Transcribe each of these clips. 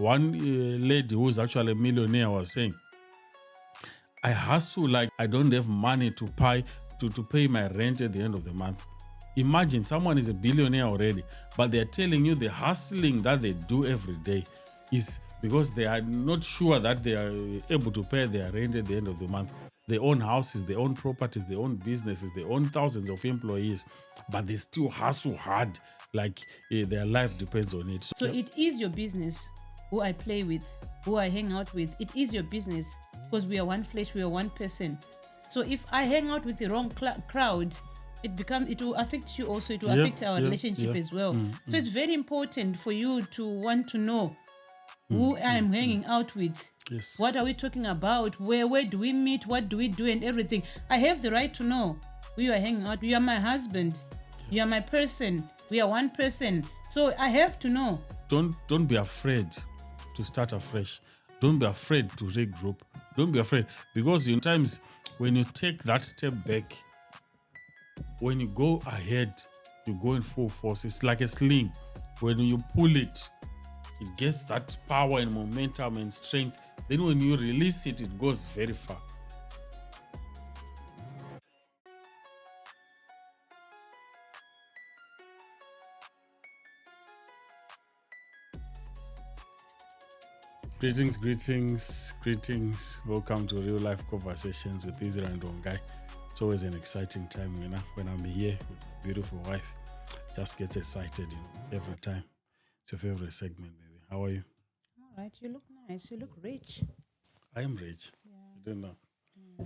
One lady who's actually a millionaire was saying, I hustle like I don't have money to pay my rent at the end of the month. Imagine someone is a billionaire already, but they're telling you the hustling that they do every day is because they are not sure that they are able to pay their rent at the end of the month. They own houses, they own properties, they own businesses, they own thousands of employees, but they still hustle hard like their life depends on it. So it is your business who I play with, who I hang out with. It is your business because we are one flesh, we are one person. So if I hang out with the wrong crowd, it will affect you also. It will affect our relationship as well. So it's very important for you to want to know who I'm hanging out with. Yes. What are we talking about? Where do we meet? What do we do and everything? I have the right to know who you are hanging out. You are my husband. You are my person. We are one person. So I have to know. Don't be afraid to start afresh. Don't be afraid to regroup. Don't be afraid, because sometimes when you take that step back, when you go ahead, you go in full force. It's like a sling. When you pull it, it gets that power and momentum and strength. Then when you release it, it goes very far. Greetings. Welcome to Real Life Conversations with Israel and Dongai. It's always an exciting time, when I'm here with my beautiful wife. Just gets excited, every time. It's your favorite segment, baby. How are you? All right, you look nice. You look rich. I am rich. Yeah. I don't know.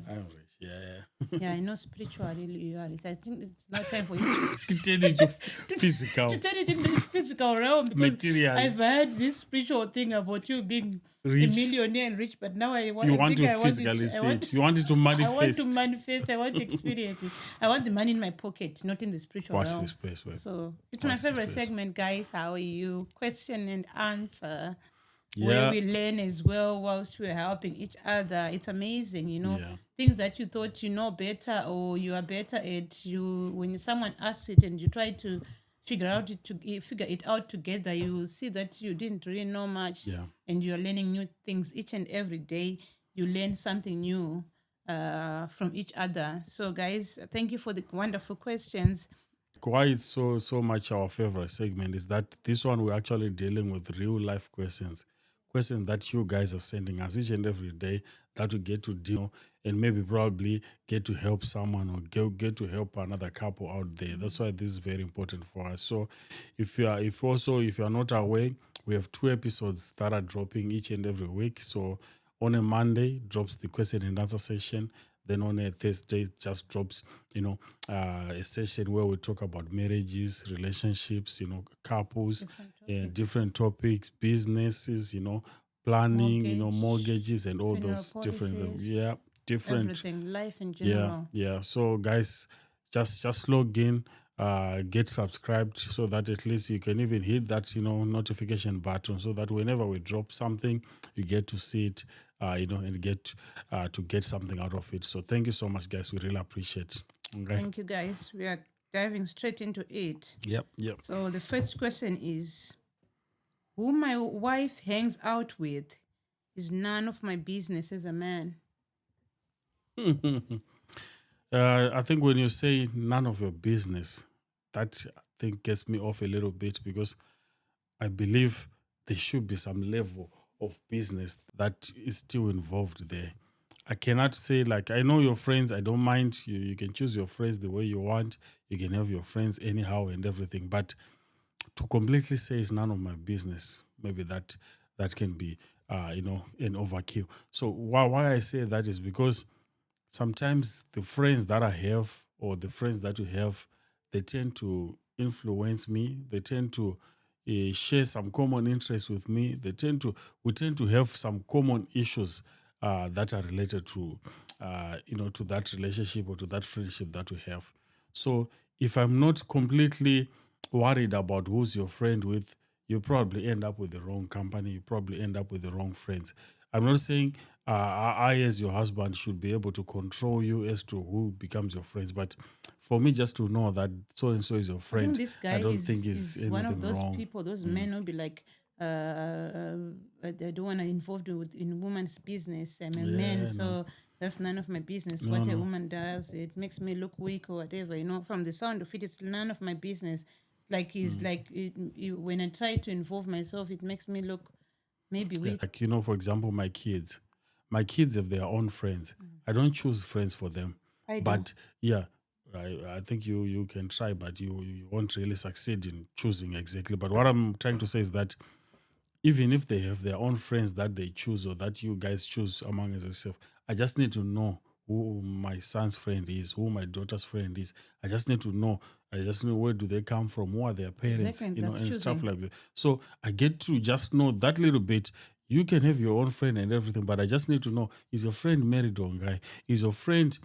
I am rich. Yeah. Yeah, I know spiritually you are rich. I think it's not time for you to turn it to physical. To turn it into the physical realm, because material. I've heard this spiritual thing about you being rich. A millionaire and rich, but now I want You want to physically see it. You want it to manifest. I want to manifest. I want to experience it. I want the money in my pocket, not in the spiritual realm. Watch this space, babe. So it's my favorite segment, guys. How are you? Question and answer. Yeah. Where we learn as well whilst we're helping each other. It's amazing, things that you thought you know better or you are better at. When someone asks it and you try to figure it out together, you will see that you didn't really know much, and you're learning new things each and every day. You learn something new from each other. So, guys, thank you for the wonderful questions. Why it's so much our favorite segment is that this one we're actually dealing with real life questions that you guys are sending us each and every day, that we get to deal and maybe probably get to help someone or get to help another couple out there. That's why this is very important for us. So if you're not aware, we have 2 episodes that are dropping each and every week. So on a Monday drops the question and answer session. Then on a Thursday, it just drops, a session where we talk about marriages, relationships, couples, different topics, businesses, planning, mortgages and all those policies, different everything, life in general. Yeah. So guys, just log in, get subscribed so that at least you can even hit that, notification button, so that whenever we drop something, you get to see it, and get to get something out of it. So thank you so much, guys. We really appreciate it. Okay. Thank you, guys. We are diving straight into it. Yep. So the first question is, who my wife hangs out with is none of my business as a man. I think when you say none of your business, that I think gets me off a little bit, because I believe there should be some level of business that is still involved there. I cannot say, I know your friends, I don't mind. You can choose your friends the way you want. You can have your friends anyhow and everything. But to completely say it's none of my business, maybe that can be, an overkill. So why I say that is because sometimes the friends that I have or the friends that you have, they tend to influence me. They tend to share some common interests with me. We tend to have some common issues that are related to, to that relationship or to that friendship that we have. So if I'm not completely worried about who's your friend with, you probably end up with the wrong company. You probably end up with the wrong friends. I'm not saying I, as your husband, should be able to control you as to who becomes your friends. But for me, just to know that so-and-so is your friend, I think this guy think is one of those wrong. people, those men who be like, I don't want to involved in woman's business. I'm a Yeah, man, no. so that's none of my business. No, what a no. woman does, it makes me look weak or whatever. From the sound of it, it's none of my business. Like it's like when I try to involve myself, it makes me look maybe weak. Like, for example, my kids have their own friends. I don't choose friends for them. I do. But yeah, I think you can try, but you won't really succeed in choosing exactly. But what I'm trying to say is that even if they have their own friends that they choose or that you guys choose among yourself, I just need to know who my son's friend is, who my daughter's friend is. I just need to know. I just know where do they come from, who are their parents, Exactly, that's and stuff choosing. like that. So I get to just know that little bit. You can have your own friend and everything, but I just need to know, is your friend married or guy? Is your friend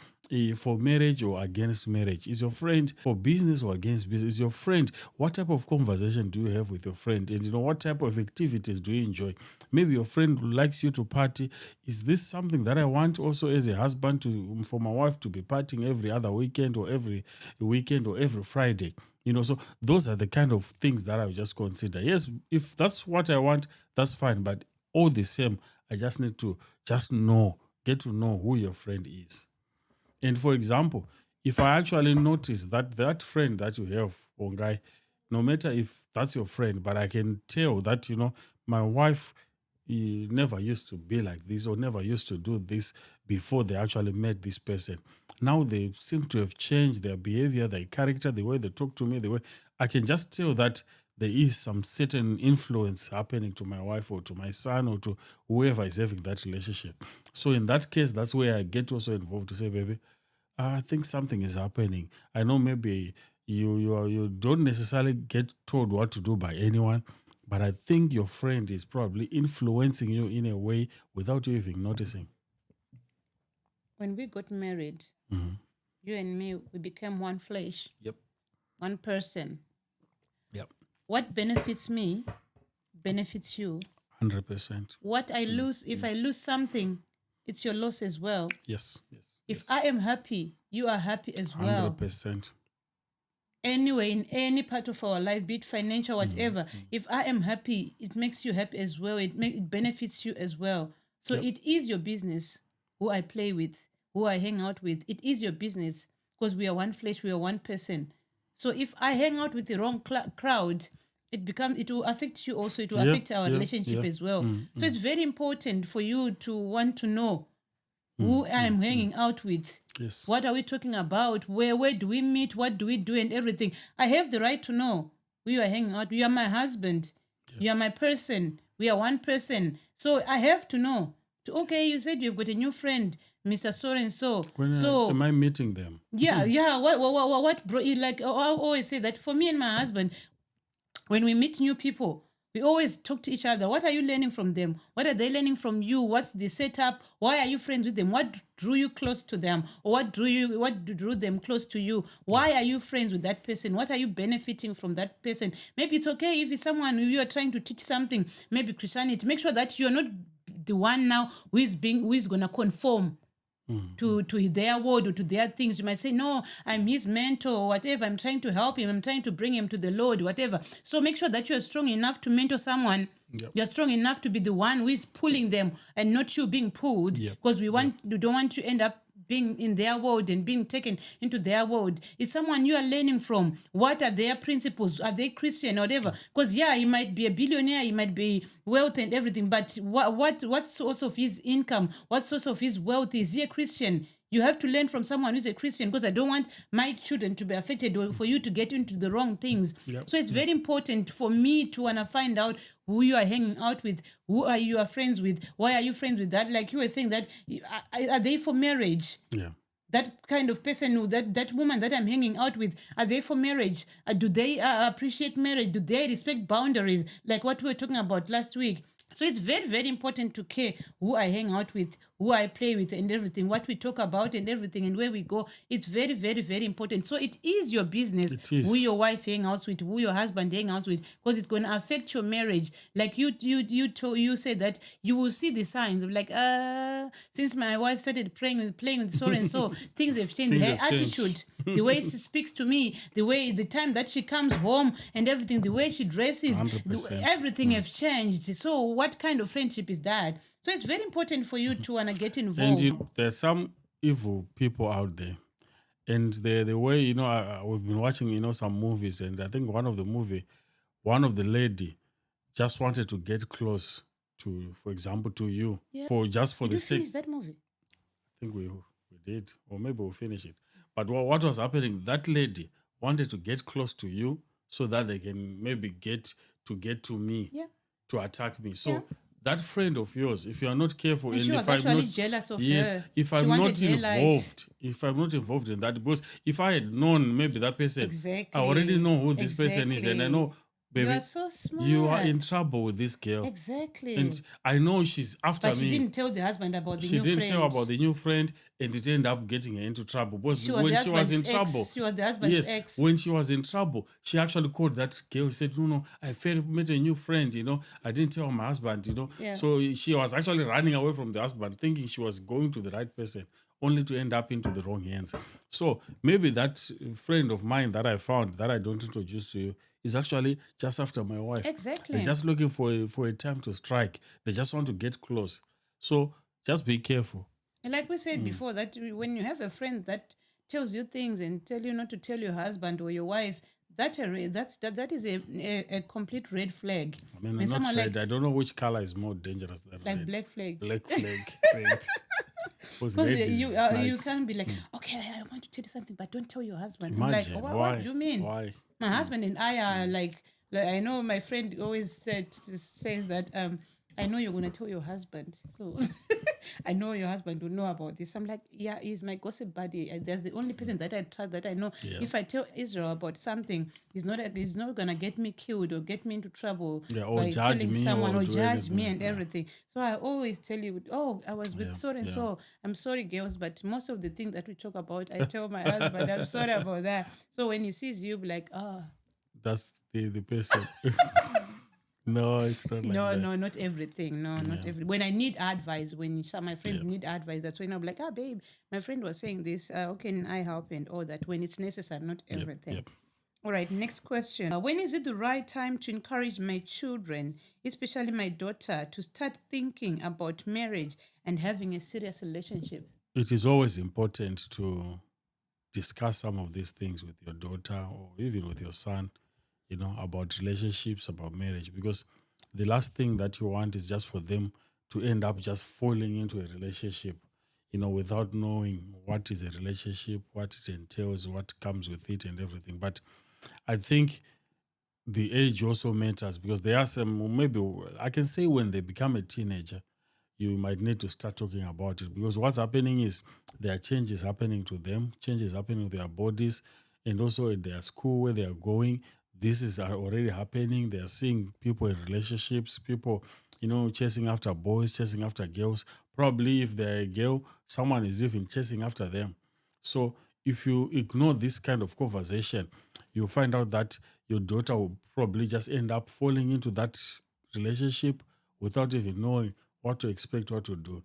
for marriage or against marriage? Is your friend for business or against business? Is your friend, what type of conversation do you have with your friend? And what type of activities do you enjoy? Maybe your friend likes you to party. Is this something that I want also as a husband for my wife to be partying every other weekend or every weekend or every Friday? So those are the kind of things that I would just consider. Yes, if that's what I want, that's fine. But all the same, I just need to get to know who your friend is. And for example, if I actually notice that friend that you have, Ongai, no matter if that's your friend, but I can tell that, my wife never used to be like this or never used to do this before they actually met this person. Now they seem to have changed their behavior, their character, the way they talk to me, the way I can just tell that there is some certain influence happening to my wife or to my son or to whoever is having that relationship. So in that case, that's where I get also involved to say, baby, I think something is happening. I know maybe you don't necessarily get told what to do by anyone, but I think your friend is probably influencing you in a way without you even noticing. When we got married, you and me, we became one flesh. Yep. One person. Yep. What benefits me benefits you. 100%. What I lose, if I lose something, it's your loss as well. Yes. If I am happy, you are happy as well. 100%. Anyway, in any part of our life, be it financial, whatever, if I am happy, it makes you happy as well. It benefits you as well. So it is your business who I play with, who I hang out with. It is your business because we are one flesh, we are one person. So if I hang out with the wrong crowd, it will affect you also. It will affect our relationship as well. So it's very important for you to want to know who I'm hanging out with. Yes. What are we talking about? Where do we meet? What do we do and everything? I have the right to know who you are hanging out. You are my husband. You are my person. We are one person. So I have to know. Okay, you said you've got a new friend, Mr. So-and-so. So am I meeting them? Yeah. What bro? Like I always say that for me and my husband, when we meet new people, we always talk to each other. What are you learning from them? What are they learning from you? What's the setup? Why are you friends with them? What drew you close to them? Or what drew them close to you? Why are you friends with that person? What are you benefiting from that person? Maybe it's okay if it's someone you are trying to teach something, maybe Christianity. Make sure that you're not the one now who is gonna conform to their word or to their things. You might say, no, I'm his mentor or whatever. I'm trying to help him. I'm trying to bring him to the Lord, whatever. So make sure that you're strong enough to mentor someone. Yep. You're strong enough to be the one who is pulling them and not you being pulled, because we don't want to end up being in their world and being taken into their world. Is someone you are learning from. What are their principles? Are they Christian or whatever? Because he might be a billionaire, he might be wealth and everything, but what source of his income, what source of his wealth is he a Christian? You have to learn from someone who's a Christian, because I don't want my children to be affected or for you to get into the wrong things. So it's very important for me to want to find out who you are hanging out with, who are you friends with, why are you friends with that? Like you were saying that, are they for marriage? Yeah. That kind of person, that woman that I'm hanging out with, are they for marriage? Do they appreciate marriage? Do they respect boundaries? Like what we were talking about last week. So it's very, very important to care who I hang out with, who I play with and everything, what we talk about and everything, and where we go. It's very, very, very important. So it is your business It is. who your wife hang out with, who your husband hang out with, because it's going to affect your marriage. Like you said that you will see the signs of like, since my wife started playing with so and so, things have changed. Things Her have changed. attitude, the way she speaks to me, the time that she comes home and everything, the way she dresses, 100%. everything have changed. So what kind of friendship is that? So it's very important for you to want to get involved. And there's some evil people out there. And the way, we've been watching, some movies, and I think one of the lady just wanted to get close to, for example, to you, for Did the you sake. finish that movie? I think we did, or maybe we'll finish it. But what was happening? That lady wanted to get close to you so that they can maybe get to me, to attack me. So that friend of yours, if you are not careful, And and she if was I'm actually not, jealous of yes, her. if She I'm wanted not her life. involved in that, because if I had known maybe that person, Exactly. I already know who this person is, and I know, baby, You are so smart. you are in trouble with this girl. Exactly. And I know she's after But me. she didn't tell the husband about the She new didn't friend. tell about the new friend, and it ended up getting her into trouble. Because She was when the she was in husband's ex. trouble, She was the husband's yes, ex. when she was in trouble, she actually called that girl. Said, "No, I met a new friend. I didn't tell my husband. Yeah. So she was actually running away from the husband, thinking she was going to the right person, only to end up into the wrong hands. So maybe that friend of mine that I found that I don't introduce to you is actually just after my wife. Exactly. They're just looking for a time to strike. They just want to get close. So just be careful. And like we said before, that when you have a friend that tells you things and tell you not to tell your husband or your wife, that is a complete red flag. I mean, When I'm not someone red. I don't know which color is more dangerous than like red. black flag. Black flag. Red. Because Because red is you nice. can't be like, okay, I want to tell you something, but don't tell your husband. Imagine, I'm like, why? what do you mean? Why? My husband and I are like I know my friend always says that I know you're gonna tell your husband, so I know your husband will know about this. I'm like, yeah, he's my gossip buddy. That's the only person that I trust, that I know. Yeah. If I tell Israel about something, he's not gonna get me killed or get me into trouble Or by judge telling me someone or or do judge me anything. and everything. So I always tell you, I was with so and so. I'm sorry, girls, but most of the things that we talk about, I tell my husband, I'm sorry about that. So when he sees you, be like, That's the person. No, it's not like that. No, not everything. No, not every. When I need advice, when some my friends need advice, that's when I'm like, babe, my friend was saying this. How can I help and all that? When it's necessary, not everything. Yep. All right, next question. When is it the right time to encourage my children, especially my daughter, to start thinking about marriage and having a serious relationship? It is always important to discuss some of these things with your daughter or even with your son, about relationships, about marriage, because the last thing that you want is just for them to end up just falling into a relationship, without knowing what is a relationship, what it entails, what comes with it, and everything. But I think the age also matters, because there are some, maybe I can say when they become a teenager, you might need to start talking about it, because what's happening is there are changes happening to them, changes happening to their bodies, and also in their school where they are going. This is already happening. They are seeing people in relationships, people, chasing after boys, chasing after girls. Probably if they're a girl, someone is even chasing after them. So if you ignore this kind of conversation, you'll find out that your daughter will probably just end up falling into that relationship without even knowing what to expect, what to do.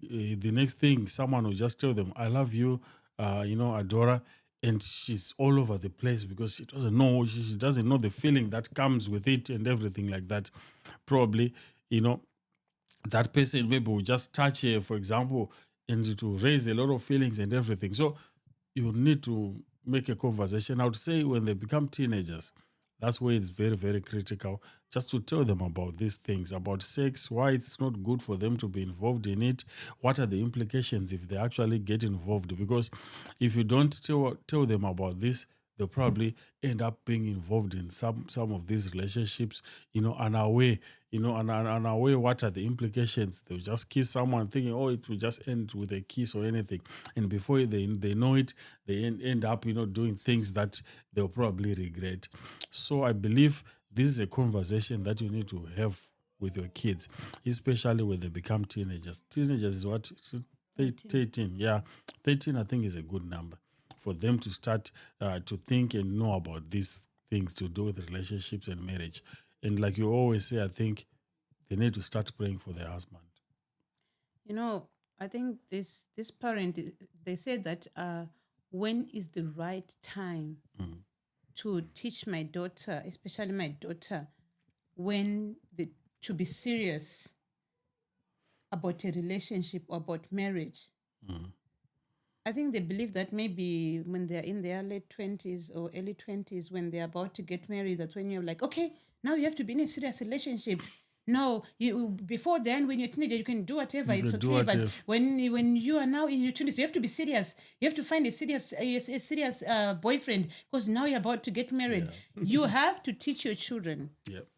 The next thing, someone will just tell them, I love you, Adora, and she's all over the place because she doesn't know the feeling that comes with it and everything like that. Probably, that person maybe will just touch her, for example, and it will raise a lot of feelings and everything. So you need to make a conversation. I would say when they become teenagers, that's where it's very, very critical, just to tell them about these things, about sex, why it's not good for them to be involved in it, what are the implications if they actually get involved. Because if you don't tell them about this, they'll probably end up being involved in some of these relationships, unaware, unaware what are the implications. They'll just kiss someone thinking, it will just end with a kiss or anything. And before they know it, they end up, doing things that they'll probably regret. So I believe this is a conversation that you need to have with your kids, especially when they become teenagers. Teenagers is what? 13. Yeah, 13 I think is a good number for them to start to think and know about these things to do with relationships and marriage. And like you always say, I think they need to start praying for their husband. I think this parent, they said that when is the right time to teach my daughter, especially my daughter, to be serious about a relationship or about marriage. I think they believe that maybe when they're in their late 20s or early 20s, when they're about to get married, that's when you're like, okay, now you have to be in a serious relationship. No, before then, when you're a teenager, you can do whatever. It's okay. But when you are now in your 20s, you have to be serious. You have to find a serious boyfriend, because now you're about to get married. Yeah. You have to teach your children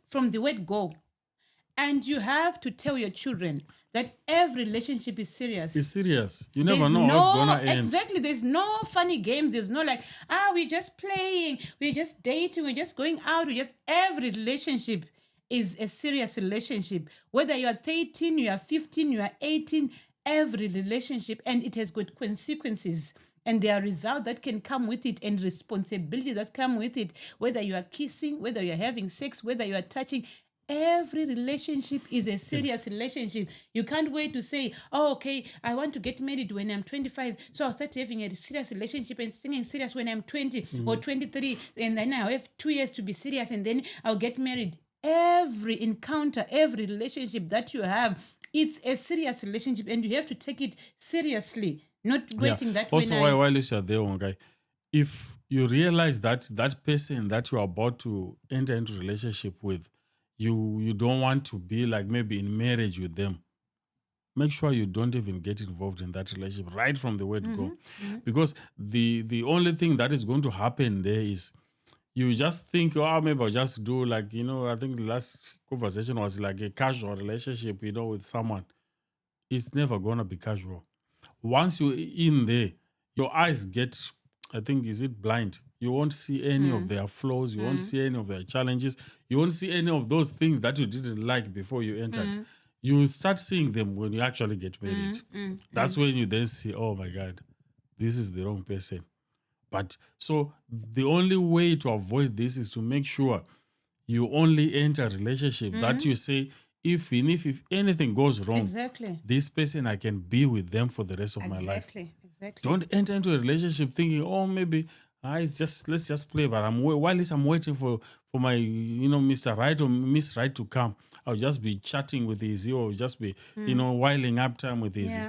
from the word go. And you have to tell your children that every relationship is serious. It's serious. You never know how it's going to end. Exactly. There's no funny games. There's no like, we're just playing. We're just dating. We're just going out. Every relationship is a serious relationship. Whether you are 13, you are 15, you are 18, every relationship, and it has got consequences. And there are results that can come with it and responsibilities that come with it. Whether you are kissing, whether you're having sex, whether you are touching, every relationship is a serious relationship. You can't wait to say, okay, I want to get married when I'm 25, so I'll start having a serious relationship and staying serious when I'm 20 or 23, and then I'll have 2 years to be serious, and then I'll get married. Every encounter, every relationship that you have, it's a serious relationship, and you have to take it seriously, not waiting that way. Also, while you're there, one guy, if you realize that that person that you're about to enter into a relationship with, you don't want to be like maybe in marriage with them, make sure you don't even get involved in that relationship right from the word go. Because the only thing that is going to happen there is you just think, maybe I'll just do like, I think the last conversation was like a casual relationship, with someone. It's never going to be casual. Once you're in there, your eyes get, I think, is it blind? You won't see any of their flaws. You won't see any of their challenges. You won't see any of those things that you didn't like before you entered. You start seeing them when you actually get married. That's when you then see, oh my God, this is the wrong person. But so the only way to avoid this is to make sure you only enter a relationship that you say, if anything goes wrong, this person, I can be with them for the rest of my life. Exactly. Don't enter into a relationship thinking, maybe let's just play, but while I'm waiting for my Mr. Right or Miss Right to come, I'll just be chatting with Izzy, or just be whiling up time with Izzy.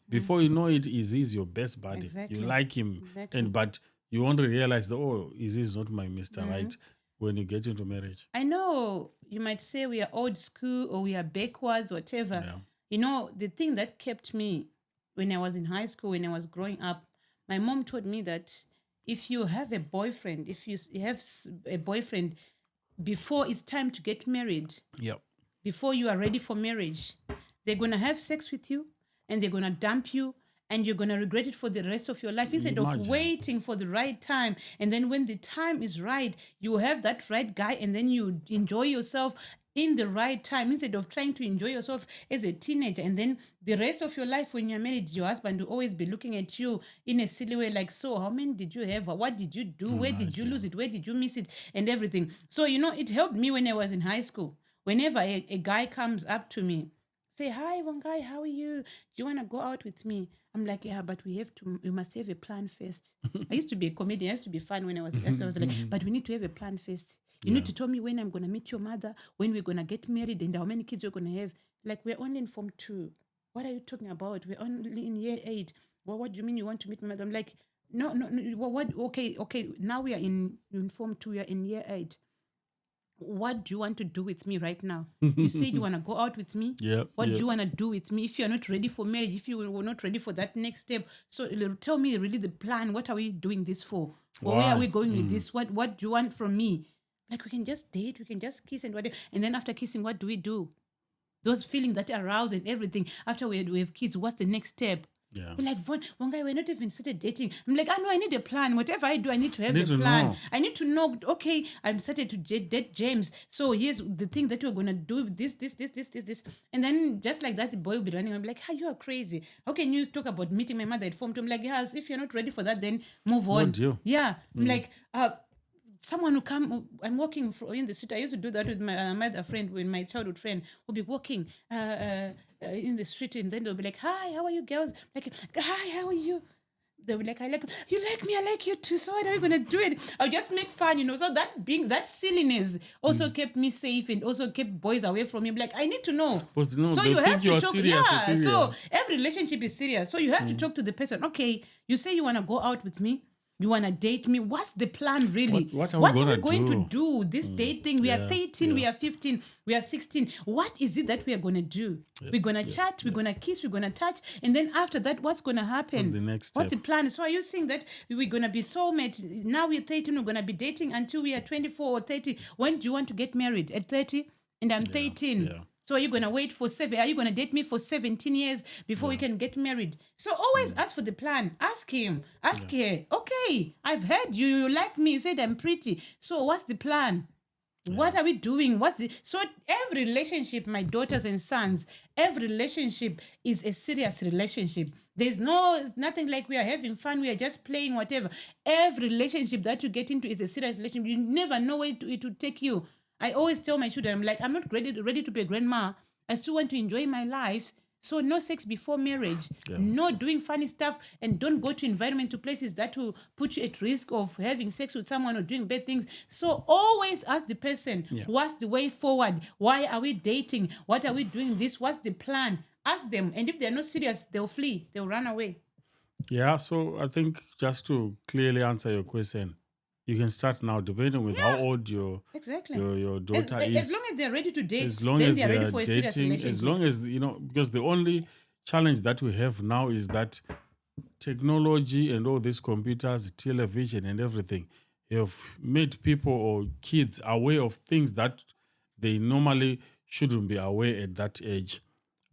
Before you know it, Izzy is your best buddy. You like him, but you won't realize that Izzy is not my Mr. Right when you get into marriage. I know you might say we are old school or we are backwards, whatever. The thing that kept me when I was in high school, when I was growing up, my mom told me that if you have a boyfriend, before it's time to get married, before you are ready for marriage, they're going to have sex with you and they're going to dump you, and you're going to regret it for the rest of your life. Instead of waiting for the right time, and then when the time is right, you have that right guy, and then you enjoy yourself in the right time, instead of trying to enjoy yourself as a teenager. And then the rest of your life, when you're married, your husband will always be looking at you in a silly way, like, so how many did you have? What did you do? Where did you lose it? Where did you miss it? And everything. So, it helped me when I was in high school. Whenever a guy comes up to me, say, hi, one guy, how are you? Do you want to go out with me? I'm like, yeah, but we must have a plan first. I used to be a comedian. I used to be fun when I was in high school. I was like, but we need to have a plan first. You need to tell me when I'm going to meet your mother, when we're going to get married, and how many kids you're going to have. Like, we're only in Form 2. What are you talking about? We're only in year 8. Well, what do you mean you want to meet my mother? I'm like, no. What? Okay. Now we are in Form 2. We are in year 8. What do you want to do with me right now? You said you want to go out with me. What do you want to do with me? If you're not ready for marriage, if you were not ready for that next step, so tell me really the plan. What are we doing this for? Where are we going with this? What do you want from me? Like, we can just date, we can just kiss and whatever. And then after kissing, what do we do? Those feelings that arouse and everything. After we have kids, what's the next step? Yeah. We're like, one guy, we're not even started dating. I'm like, no, I need a plan. Whatever I do, I need to have a to plan. know. I need to know, okay, I'm started to date James. So here's the thing that we're going to do, this. And then just like that, the boy will be running. I'm like, you are crazy. How can you talk about meeting my mother at Form 2? I'm like, yes, if you're not ready for that, then move on. deal. Yeah. I'm like, someone who come, I'm walking in the street. I used to do that with my other friend, with my childhood friend, who'll be walking in the street, and then they'll be like, hi, how are you girls? Like, hi, how are you? They'll be like, you like me, I like you too. So what are we gonna do it? I'll just make fun, So that silliness also kept me safe and also kept boys away from me. Like, I need to know. But no, So they you think have to you're talk. serious. Yeah. So every relationship is serious. So you have to talk to the person. Okay, you say you wanna go out with me. You want to date me? What's the plan really? What are we going to do? This date thing, we are 13, we are 15, we are 16. What is it that we are going to do? We're going to chat, we're going to kiss, we're going to touch. And then after that, what's going to happen? What's the next step? What's the plan? So are you saying that we're going to be soulmates? Now we're 13, we're going to be dating until we are 24 or 30. When do you want to get married? At 30? And I'm 13. Yeah. So are you going to wait for are you going to date me for 17 years before we can get married? So always ask for the plan. Ask him. Ask her. Okay, I've heard you. You like me. You said I'm pretty. So what's the plan? What are we doing? So every relationship, my daughters and sons, every relationship is a serious relationship. There's nothing like we are having fun, we are just playing, whatever. Every relationship that you get into is a serious relationship. You never know where it will take you. I always tell my children, I'm like, I'm not ready to be a grandma. I still want to enjoy my life. So no sex before marriage, no doing funny stuff, and don't go to environmental places that will put you at risk of having sex with someone or doing bad things. So always ask the person, what's the way forward? Why are we dating? What are we doing this? What's the plan? Ask them. And if they're not serious, they'll flee. They'll run away. Yeah, so I think just to clearly answer your question, you can start now, depending with how old your daughter is. As long as they're ready to date, as long then as they're ready for a serious dating, relationship. as long as, because the only challenge that we have now is that technology and all these computers, television and everything have made people or kids aware of things that they normally shouldn't be aware at that age.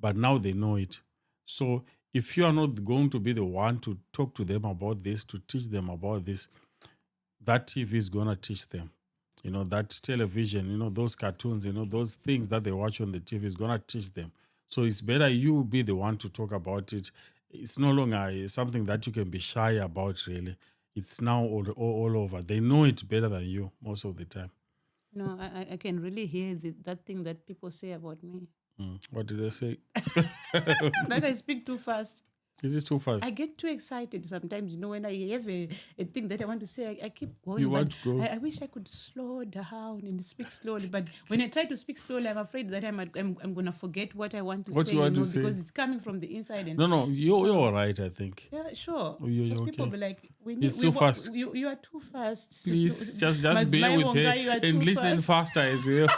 But now they know it. So if you are not going to be the one to talk to them about this, to teach them about this, that TV is going to teach them. That television, those cartoons, those things that they watch on the TV is going to teach them. So it's better you be the one to talk about it. It's no longer something that you can be shy about, really. It's now all over. They know it better than you most of the time. No, I can really hear that thing that people say about me. What did they say? That I speak too fast. Is it too fast? I get too excited sometimes, when I have a thing that I want to say, I keep going. You want to go? I wish I could slow down and speak slowly. But when I try to speak slowly, I'm afraid that I'm going to forget what I want to say. Because it's coming from the inside. And no, you're all right, I think. Yeah, sure. You're Because okay. people be like, it's too fast. You are too fast. Please, just bear with her and listen faster as well.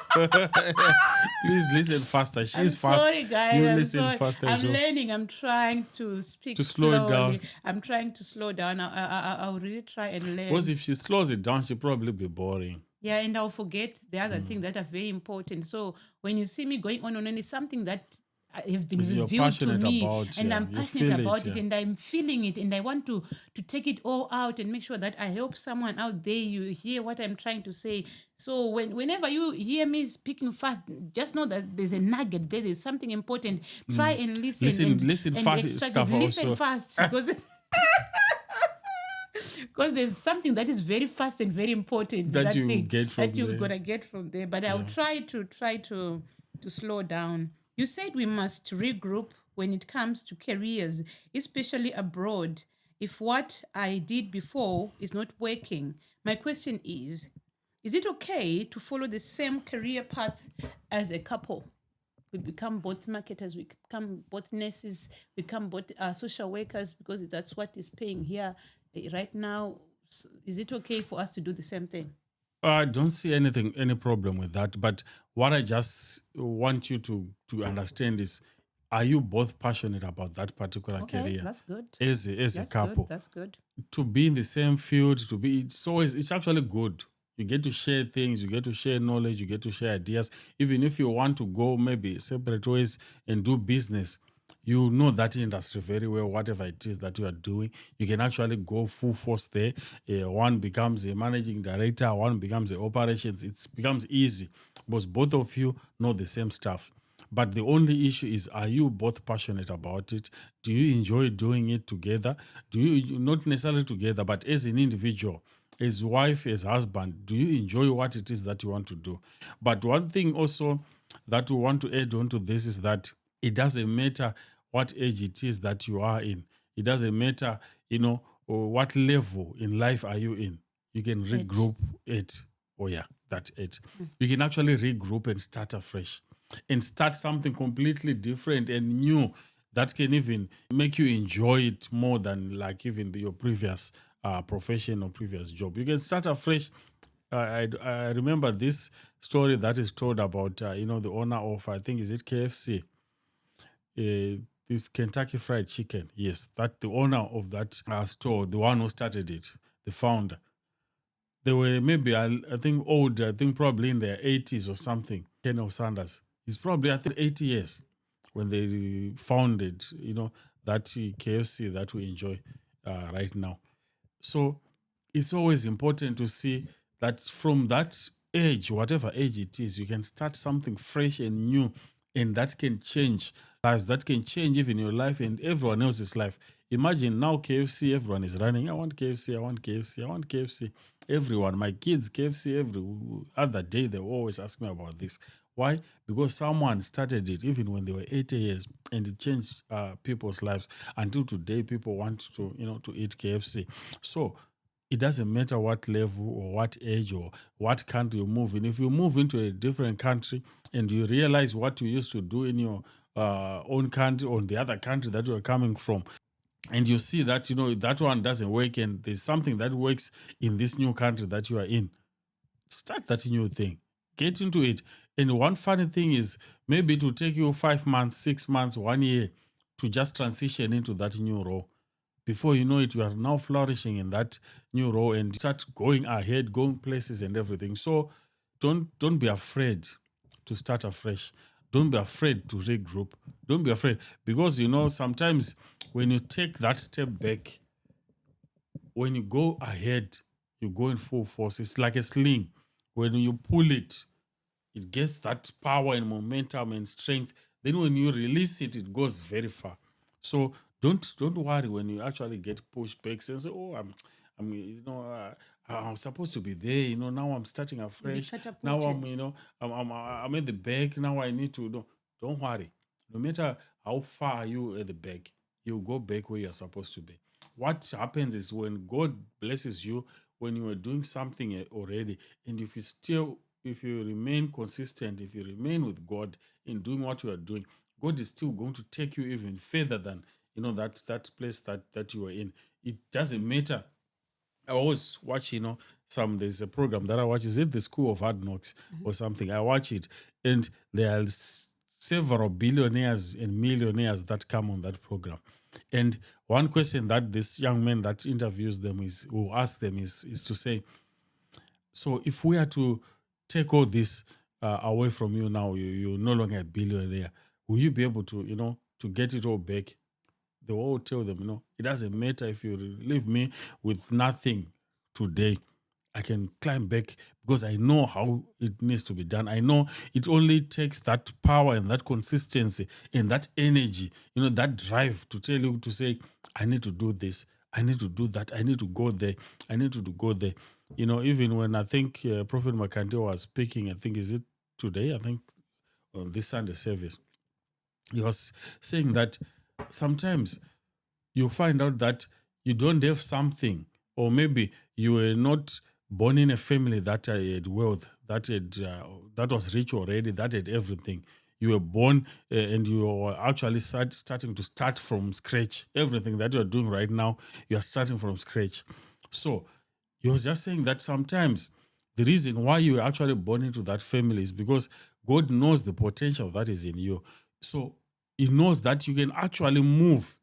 Please listen faster. She's fast. Sorry, guys. You listen faster as well. I'm learning. I'm trying to speak to slow slowly. it down. I'm trying to slow down. I'll really try and learn. Because if she slows it down, she'll probably be boring. Yeah, and I'll forget the other things that are very important. So when you see me going on, it's something that have been revealed to me, and I'm passionate about it, and I'm feeling it, and I want to take it all out and make sure that I help someone out there. You hear what I'm trying to say. So whenever you hear me speaking fast, just know that there's a nugget there. There's something important. Try and listen. Listen fast because. Because there's something that is very fast and very important that you're gonna get from there. But I'll try to slow down. You said we must regroup when it comes to careers, especially abroad. If what I did before is not working, my question is it okay to follow the same career path as a couple? We become both marketers, we become both nurses, we become both social workers because that's what is paying here right now. Is it okay for us to do the same thing? I don't see any problem with that. But what I just want you to understand is, are you both passionate about that particular career? That's good. As a couple. That's good. To be in the same field, it's actually good. You get to share things, you get to share knowledge, you get to share ideas. Even if you want to go maybe separate ways and do business, You know that industry very well, whatever it is that you are doing. You can actually go full force there. One becomes a managing director, one becomes the operations. It becomes easy because both of you know the same stuff. But the only issue is, are you both passionate about it? Do you enjoy doing it together? Do you, not necessarily together, but as an individual, as wife, as husband, do you enjoy what it is that you want to do? But one thing also that we want to add on to this is that it doesn't matter what age it is that you are in. It doesn't matter, or what level in life are you in. You can regroup it. Oh yeah, that's it. You can actually regroup and start afresh and start something completely different and new that can even make you enjoy it more than like even your previous profession or previous job. You can start afresh. I remember this story that is told about, the owner of, I think, is it KFC? This Kentucky Fried Chicken. Yes, that the owner of that store, the one who started it, the founder. They were maybe, I think, old, I think probably in their 80s or something. Colonel Sanders. He's probably, I think, 80 years when they founded, that KFC that we enjoy right now. So it's always important to see that from that age, whatever age it is, you can start something fresh and new, and that can change lives, that can change even your life and everyone else's life. Imagine now KFC, everyone is running. I want KFC, I want KFC, I want KFC. Everyone, my kids, KFC, every other day, they always ask me about this. Why? Because someone started it even when they were 80 years, and it changed people's lives. Until today, people want to, to eat KFC. So it doesn't matter what level or what age or what country you move in. If you move into a different country and you realize what you used to do in your own country or the other country that you are coming from, and you see that, that one doesn't work and there's something that works in this new country that you are in, start that new thing. Get into it. And one funny thing is, maybe it will take you 5 months, 6 months, 1 year to just transition into that new role. Before you know it, you are now flourishing in that new role and start going ahead, going places and everything. So don't be afraid to start afresh. Don't be afraid to regroup. Don't be afraid. Because, sometimes when you take that step back, when you go ahead, you go in full force. It's like a sling. When you pull it, it gets that power and momentum and strength. Then when you release it, it goes very far. So don't worry when you actually get pushed back and say, "Oh, I'm supposed to be there. Now I'm starting afresh. Now I'm at the back. Now I need to." No, don't worry. No matter how far you at the back, you go back where you're supposed to be. What happens is when God blesses you, when you are doing something already, and if you remain consistent, if you remain with God in doing what you are doing, God is still going to take you even further than that place that you are in. It doesn't matter. I always watch, there's a program that I watch. Is it the School of Hard Knocks or something? I watch it, and there are several billionaires and millionaires that come on that program. And one question that this young man that interviews them who asks them is to say, so if we are to take all this away from you now, you're no longer a billionaire, will you be able to, to get it all back? They will all tell them, it doesn't matter if you leave me with nothing today. I can climb back because I know how it needs to be done. I know it only takes that power and that consistency and that energy, that drive to tell you to say, I need to do this, I need to do that, I need to go there, I need to go there. Even when I think Prophet Makande was speaking, I think, is it today? I think on this Sunday service, he was saying that sometimes you find out that you don't have something, or maybe you were not born in a family that had wealth, that was rich already, that had everything. You were born and you are actually starting to start from scratch. Everything that you're doing right now, you are starting from scratch. So he was just saying that sometimes the reason why you were actually born into that family is because God knows the potential that is in you. So he knows that you can actually move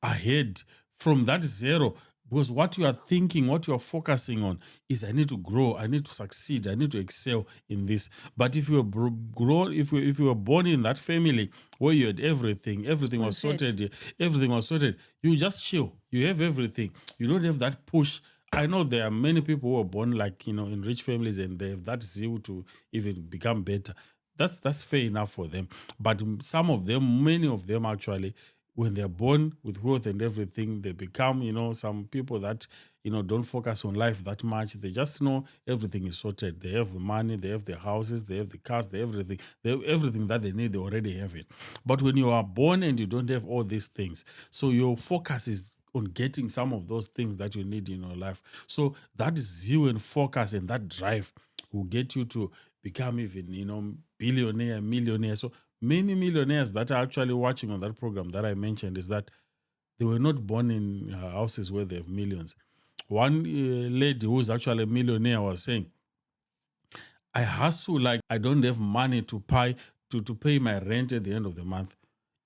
ahead from that zero. Because what you are thinking, what you are focusing on is, I need to grow, I need to succeed, I need to excel in this. But if you were if you were born in that family where you had everything was sorted, you just chill. You have everything. You don't have that push. I know there are many people who are born like, in rich families, and they have that zeal to even become better. That's fair enough for them. But some of them, many of them actually, when they're born with wealth and everything, they become, some people that, don't focus on life that much. They just know everything is sorted. They have the money, they have the houses, they have the cars, they have everything. They have everything that they need, they already have it. But when you are born and you don't have all these things, so your focus is on getting some of those things that you need in your life. So that zeal and focus and that drive will get you to become even, billionaire, millionaire. So many millionaires that are actually watching on that program that I mentioned is that they were not born in houses where they have millions. One lady who's actually a millionaire was saying, I hustle like I don't have money to pay my rent at the end of the month.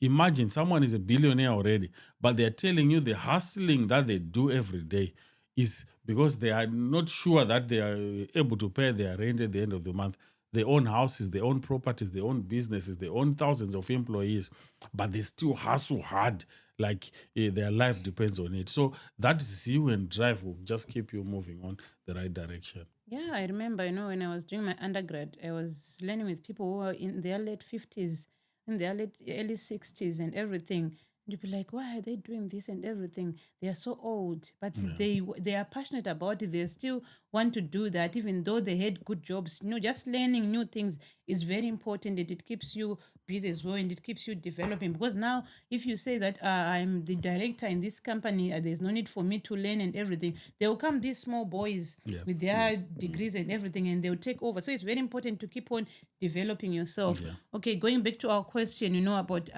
Imagine someone is a billionaire already, but they're telling you the hustling that they do every day is because they are not sure that they are able to pay their rent at the end of the month. They own houses, they own properties, they own businesses, they own thousands of employees, but they still hustle hard like their life depends on it. So that zeal and drive will just keep you moving on the right direction. Yeah, I remember, when I was doing my undergrad, I was learning with people who were in their late 50s, in their early 60s and everything. You'd be like, why are they doing this and everything? They are so old, but they are passionate about it. They still want to do that, even though they had good jobs. Just learning new things is very important. It keeps you busy as well, and it keeps you developing. Because now, if you say that I'm the director in this company, there's no need for me to learn and everything, there will come these small boys with their degrees and everything, and they'll take over. So it's very important to keep on developing yourself. Yeah. Okay, going back to our question, about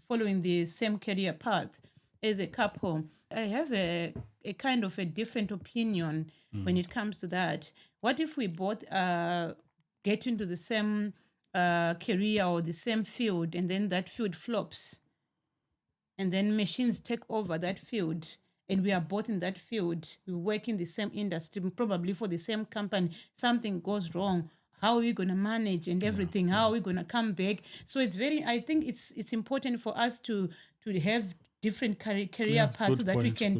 following the same career path as a couple, I have a kind of a different opinion when it comes to that. What if we both get into the same career or the same field, and then that field flops, and then machines take over that field, and we are both in that field, we work in the same industry, probably for the same company, something goes wrong, how are we going to manage and everything? How are we going to come back? So I think it's important for us to have different career paths so that we can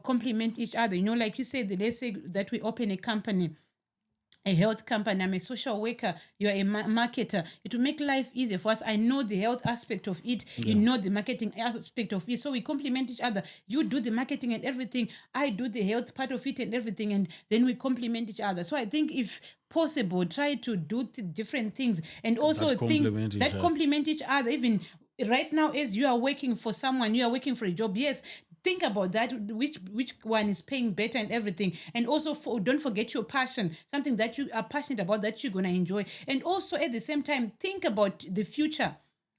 complement each other. Like you said, let's say that we open a company, a health company, I'm a social worker, you're a marketer. It will make life easier for us. I know the health aspect of it, you know the marketing aspect of it, so we complement each other. You do the marketing and everything, I do the health part of it and everything, and then we complement each other. So I think if possible, try to do different things, and also complement each other. Even right now, as you are working for someone, you are working for a job, yes, think about that, which one is paying better and everything. And also don't forget your passion, something that you are passionate about that you're going to enjoy. And also at the same time, think about the future.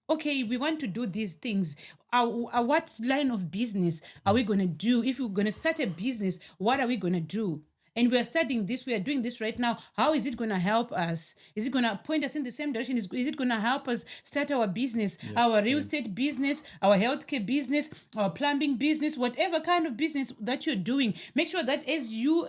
Okay, we want to do these things. What line of business are we going to do? If we're going to start a business, what are we going to do? And we are studying this, we are doing this right now. How is it going to help us? Is it going to point us in the same direction? Is it going to help us start our business, our real estate business, our healthcare business, our plumbing business, whatever kind of business that you're doing? Make sure that as you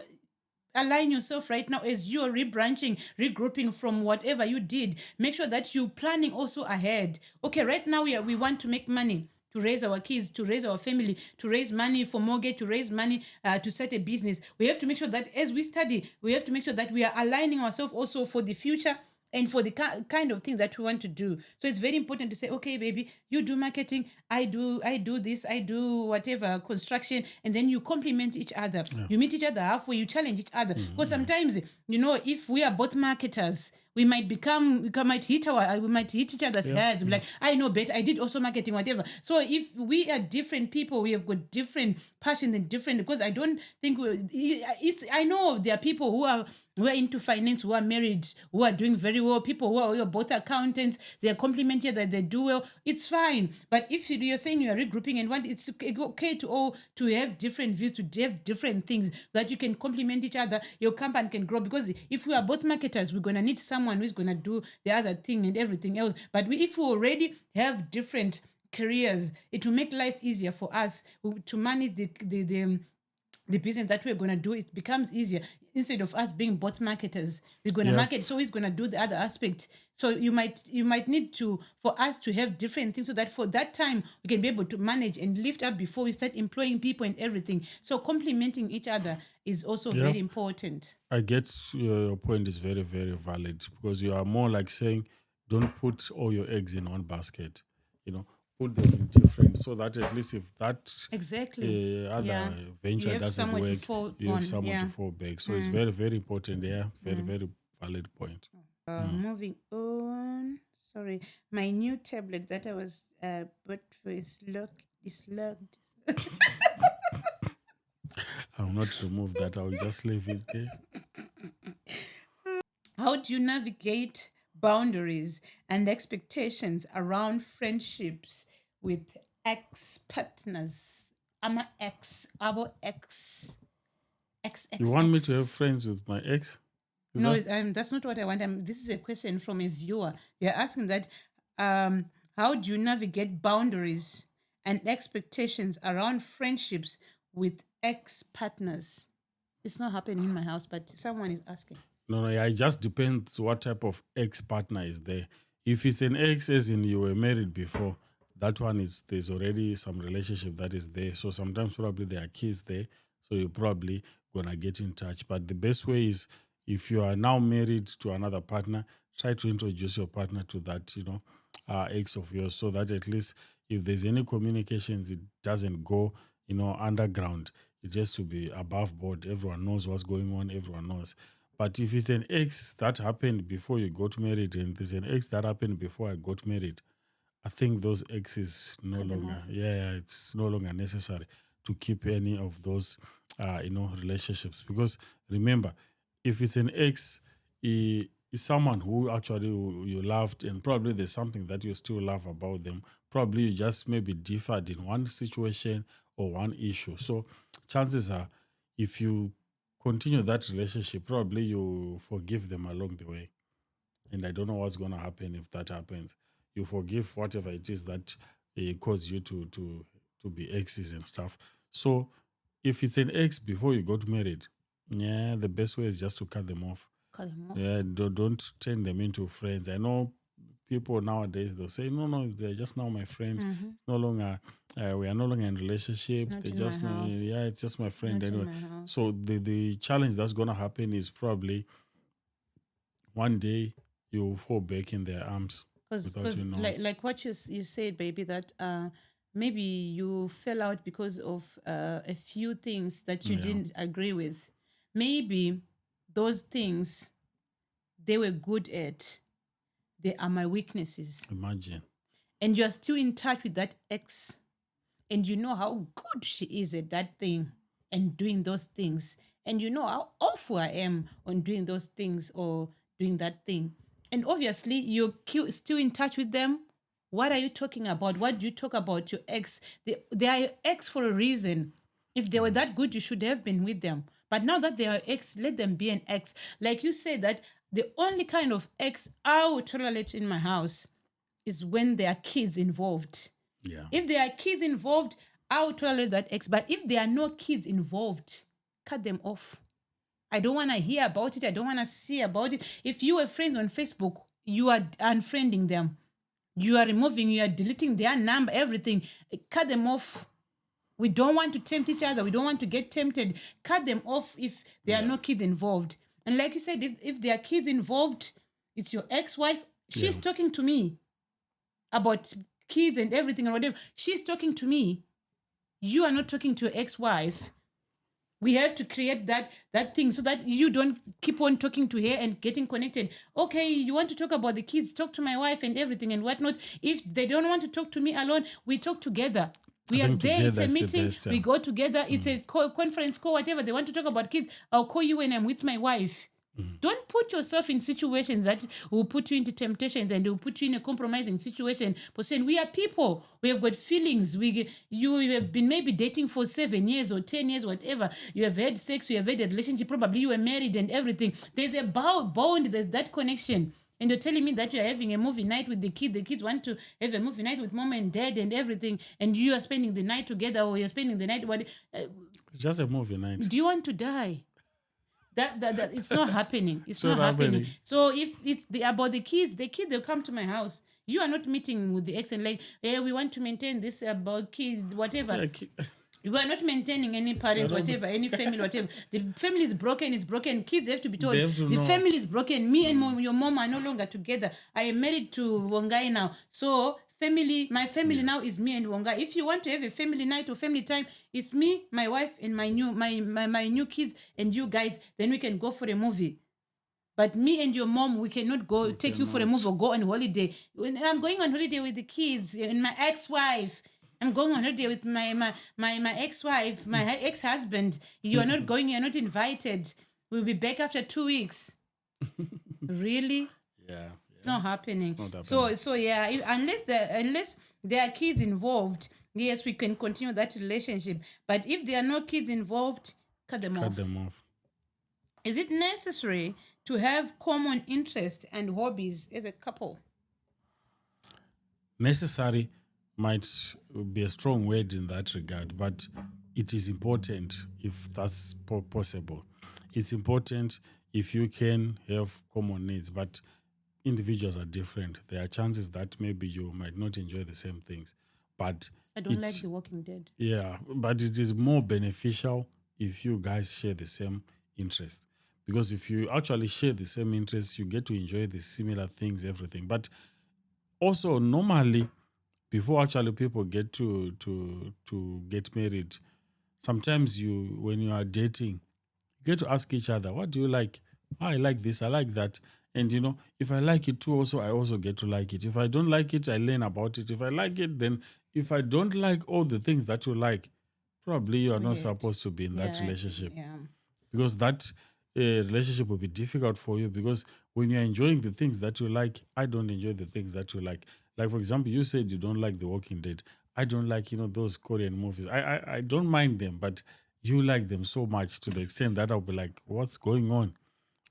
align yourself right now, as you're rebranching, regrouping from whatever you did, make sure that you're planning also ahead. Okay, right now we want to make money to raise our kids, to raise our family, to raise money for mortgage, to raise money to start a business. We have to make sure that as we study, we have to make sure that we are aligning ourselves also for the future and for the kind of thing that we want to do. So it's very important to say, okay, baby, you do marketing, I do this, I do whatever, construction, and then you complement each other. You meet each other halfway, you challenge each other. Because sometimes, if we are both marketers, we might hit each other's heads. Like, I know better, I did also marketing, whatever. So if we are different people, we have got different passions and different, because I don't think I know there are people who are into finance, who are married, who are doing very well, people who are both accountants, they are complementary, that they do well, it's fine. But if you're saying you are regrouping and it's okay to have different views, to have different things that you can complement each other, your company can grow. Because if we are both marketers, we're going to need someone who's going to do the other thing and everything else. But if we already have different careers, it will make life easier for us to manage the business that we're going to do, it becomes easier. Instead of us being both marketers, we're going to market, so he's going to do the other aspect. So you might need to, for us to have different things, so that for that time we can be able to manage and lift up before we start employing people and everything. So complementing each other is also very important. I get your point is very, very valid, because you are more like saying, don't put all your eggs in one basket. Put them in different, so that at least if that other venture doesn't work, you have someone to fall back. So it's very, very important. Yeah, very, very valid point. Moving on. Sorry, my new tablet that I was bought for is locked. I will not remove that. I will just leave it there. How do you navigate boundaries and expectations around friendships with ex-partners? I'm an ex. Our ex. You want me to have friends with my ex? That's not what I want. This is a question from a viewer. They're asking that, how do you navigate boundaries and expectations around friendships with ex-partners? It's not happening in my house, but someone is asking. No, it just depends what type of ex-partner is there. If it's an ex, as in you were married before, that one there's already some relationship that is there. So sometimes probably there are kids there, so you're probably gonna get in touch. But the best way is, if you are now married to another partner, try to introduce your partner to that, ex of yours, so that at least if there's any communications, it doesn't go, underground. It has to be above board. Everyone knows what's going on. Everyone knows. But if it's an ex that happened before you got married, and there's an ex that happened before I got married, I think those exes it's no longer necessary to keep any of those, relationships. Because remember, if it's an ex, it's someone who actually you loved, and probably there's something that you still love about them. Probably you just maybe differed in one situation or one issue. So chances are, if you continue that relationship, probably you forgive them along the way. And I don't know what's going to happen if that happens. You forgive whatever it is that caused you to be exes and stuff. So if it's an ex before you got married, the best way is just to cut them off. Yeah, don't turn them into friends. I know people nowadays, they'll say, no, they're just now my friend. It's no longer, we are no longer in relationship. Not they in just my house. it's just my friend Not in anyway. my house. So the challenge that's gonna happen is probably one day you'll fall back in their arms. Because like what you said, baby, that maybe you fell out because of a few things that you didn't agree with. Maybe those things they were good at, they are my weaknesses. Imagine. And you're still in touch with that ex, and you know how good she is at that thing and doing those things. And you know how awful I am on doing those things or doing that thing. And obviously, you're still in touch with them. What are you talking about? What do you talk about your ex? They are your ex for a reason. If they were that good, you should have been with them. But now that they are ex, let them be an ex. Like you said, that the only kind of ex I would tolerate in my house is when there are kids involved. Yeah. If there are kids involved, I would tolerate that ex. But if there are no kids involved, cut them off. I don't want to hear about it. I don't want to see about it. If you were friends on Facebook, you are unfriending them. You are removing, you are deleting their number, everything. Cut them off. We don't want to tempt each other. We don't want to get tempted. Cut them off if there are no kids involved. And like you said, if there are kids involved, it's your ex-wife. She's talking to me about kids and everything and whatever. She's talking to me. You are not talking to your ex-wife. We have to create that thing so that you don't keep on talking to her and getting connected. Okay, you want to talk about the kids, talk to my wife and everything and whatnot. If they don't want to talk to me alone, we talk together. We are there, it's a meeting, we go together, it's a conference call, whatever. They want to talk about kids, I'll call you when I'm with my wife. Don't put yourself in situations that will put you into temptations and will put you in a compromising situation. But saying we are people, we have got feelings. You have been maybe dating for 7 years or 10 years, whatever. You have had sex, you have had a relationship, probably you were married and everything. There's a bond, there's that connection. And you're telling me that you're having a movie night with the kids. The kids want to have a movie night with mom and dad and everything. And you are spending the night together, or you're spending the night. It's just a movie night. Do you want to die? That it's not happening. It's not not happening. happening. So if it's about the kids they'll come to my house. You are not meeting with the ex and like, hey, we want to maintain this about kids, whatever. You are not maintaining any parents, whatever, any family, whatever. The family is broken, it's broken. Kids have to be told the family is broken. Me and your mom are no longer together. I am married to Wongai now. So my family now is me and Wongai. If you want to have a family night or family time, it's me, my wife, and my new kids and you guys. Then we can go for a movie. But me and your mom, we cannot go take you for a movie or go on holiday. I'm going on holiday with the kids and my ex-wife. I'm going on holiday with my ex-wife, my ex-husband. You are not going. You are not invited. We'll be back after 2 weeks. Really? Yeah. It's not happening. So yeah. Unless there are kids involved, yes, we can continue that relationship. But if there are no kids involved, cut them off. Is it necessary to have common interests and hobbies as a couple? Necessary might be a strong word in that regard, but it is important if that's possible. It's important if you can have common needs, but individuals are different. There are chances that maybe you might not enjoy the same things. But I don't like The Walking Dead. Yeah, but it is more beneficial if you guys share the same interests. Because if you actually share the same interests, you get to enjoy the similar things, everything. But also, normally, before actually people get to get married, sometimes when you are dating, you get to ask each other, what do you like? I like this, I like that. And if I like it too, also I also get to like it. If I don't like it, I learn about it. If I like it, then if I don't like all the things that you like, probably you are not supposed to be in that relationship. Yeah. Because that relationship will be difficult for you, because when you're enjoying the things that you like, I don't enjoy the things that you like. Like, for example, you said you don't like The Walking Dead. I don't like, those Korean movies. I don't mind them, but you like them so much to the extent that I'll be like, what's going on?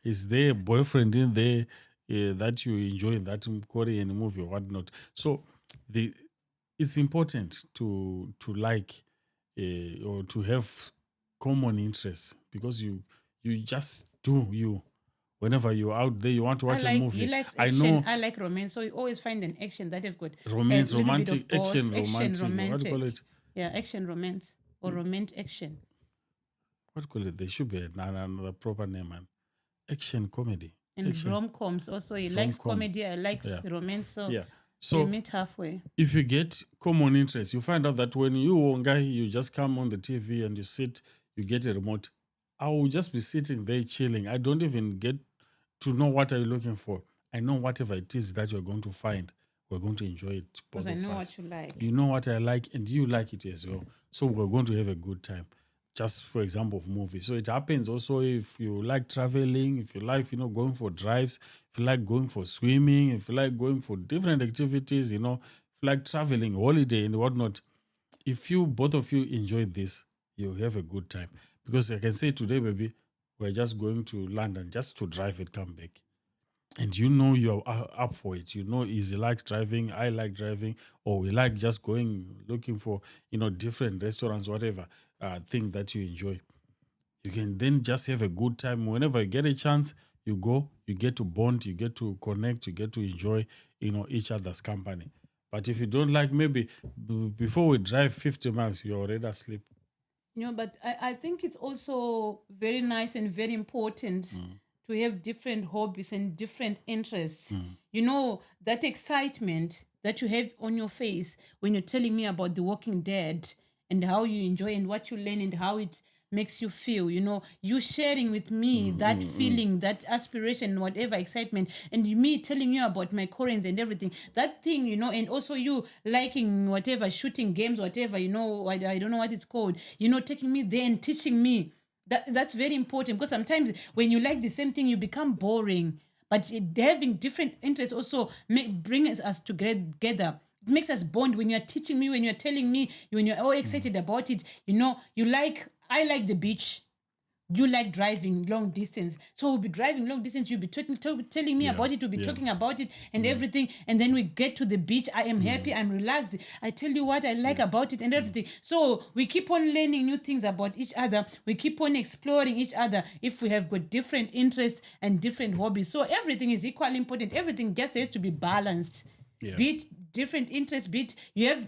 Is there a boyfriend in there that you enjoy in that Korean movie or whatnot? So it's important to like or to have common interests, because you just do you. Whenever you're out there, you want to watch a movie. He likes action. I like romance. So you always find an action that have got romance, romantic, action, romantic. What do you call it? Yeah, action, romance, or romantic action. What do you call it? There should be another proper name, man. Action comedy. And rom-coms also. He likes comedy. I likes romance. So yeah. So we meet halfway. If you get common interests, you find out that when you just come on the TV and you sit, you get a remote. I will just be sitting there chilling. I don't even get to know what are you looking for. I know whatever it is that you're going to find, we're going to enjoy it. Because I know what you like. You know what I like, and you like it as well. So we're going to have a good time. Just for example of movies. So it happens also if you like traveling, if you like, going for drives, if you like going for swimming, if you like going for different activities, if you like traveling, holiday and whatnot. If both of you enjoy this, you'll have a good time. Because I can say today, baby, we're just going to London just to drive and come back. And you're up for it. He likes driving, I like driving, or we like just looking for, different restaurants, whatever thing that you enjoy. You can then just have a good time. Whenever you get a chance, you go, you get to bond, you get to connect, you get to enjoy, each other's company. But if you don't like, maybe before we drive 50 miles, you're already asleep. But I think it's also very nice and very important to have different hobbies and different interests. That excitement that you have on your face when you're telling me about The Walking Dead and how you enjoy and what you learn and how it makes you feel, you sharing with me that feeling, that aspiration, whatever excitement, and me telling you about my Koreans and everything, that thing, and also you liking whatever, shooting games, whatever, I don't know what it's called, taking me there and teaching me. That's very important, because sometimes when you like the same thing, you become boring. But having different interests also brings us together. It makes us bond when you're teaching me, when you're telling me, when you're all excited about it. I like the beach. you like driving long distance, so we'll be driving long distance, you'll be telling me about it, we'll be talking about it and everything, and then we get to the beach, I am happy, I'm relaxed, I tell you what I like about it and everything. So we keep on learning new things about each other, we keep on exploring each other if we have got different interests and different hobbies. So everything is equally important, everything just has to be balanced. Be it different interests, be it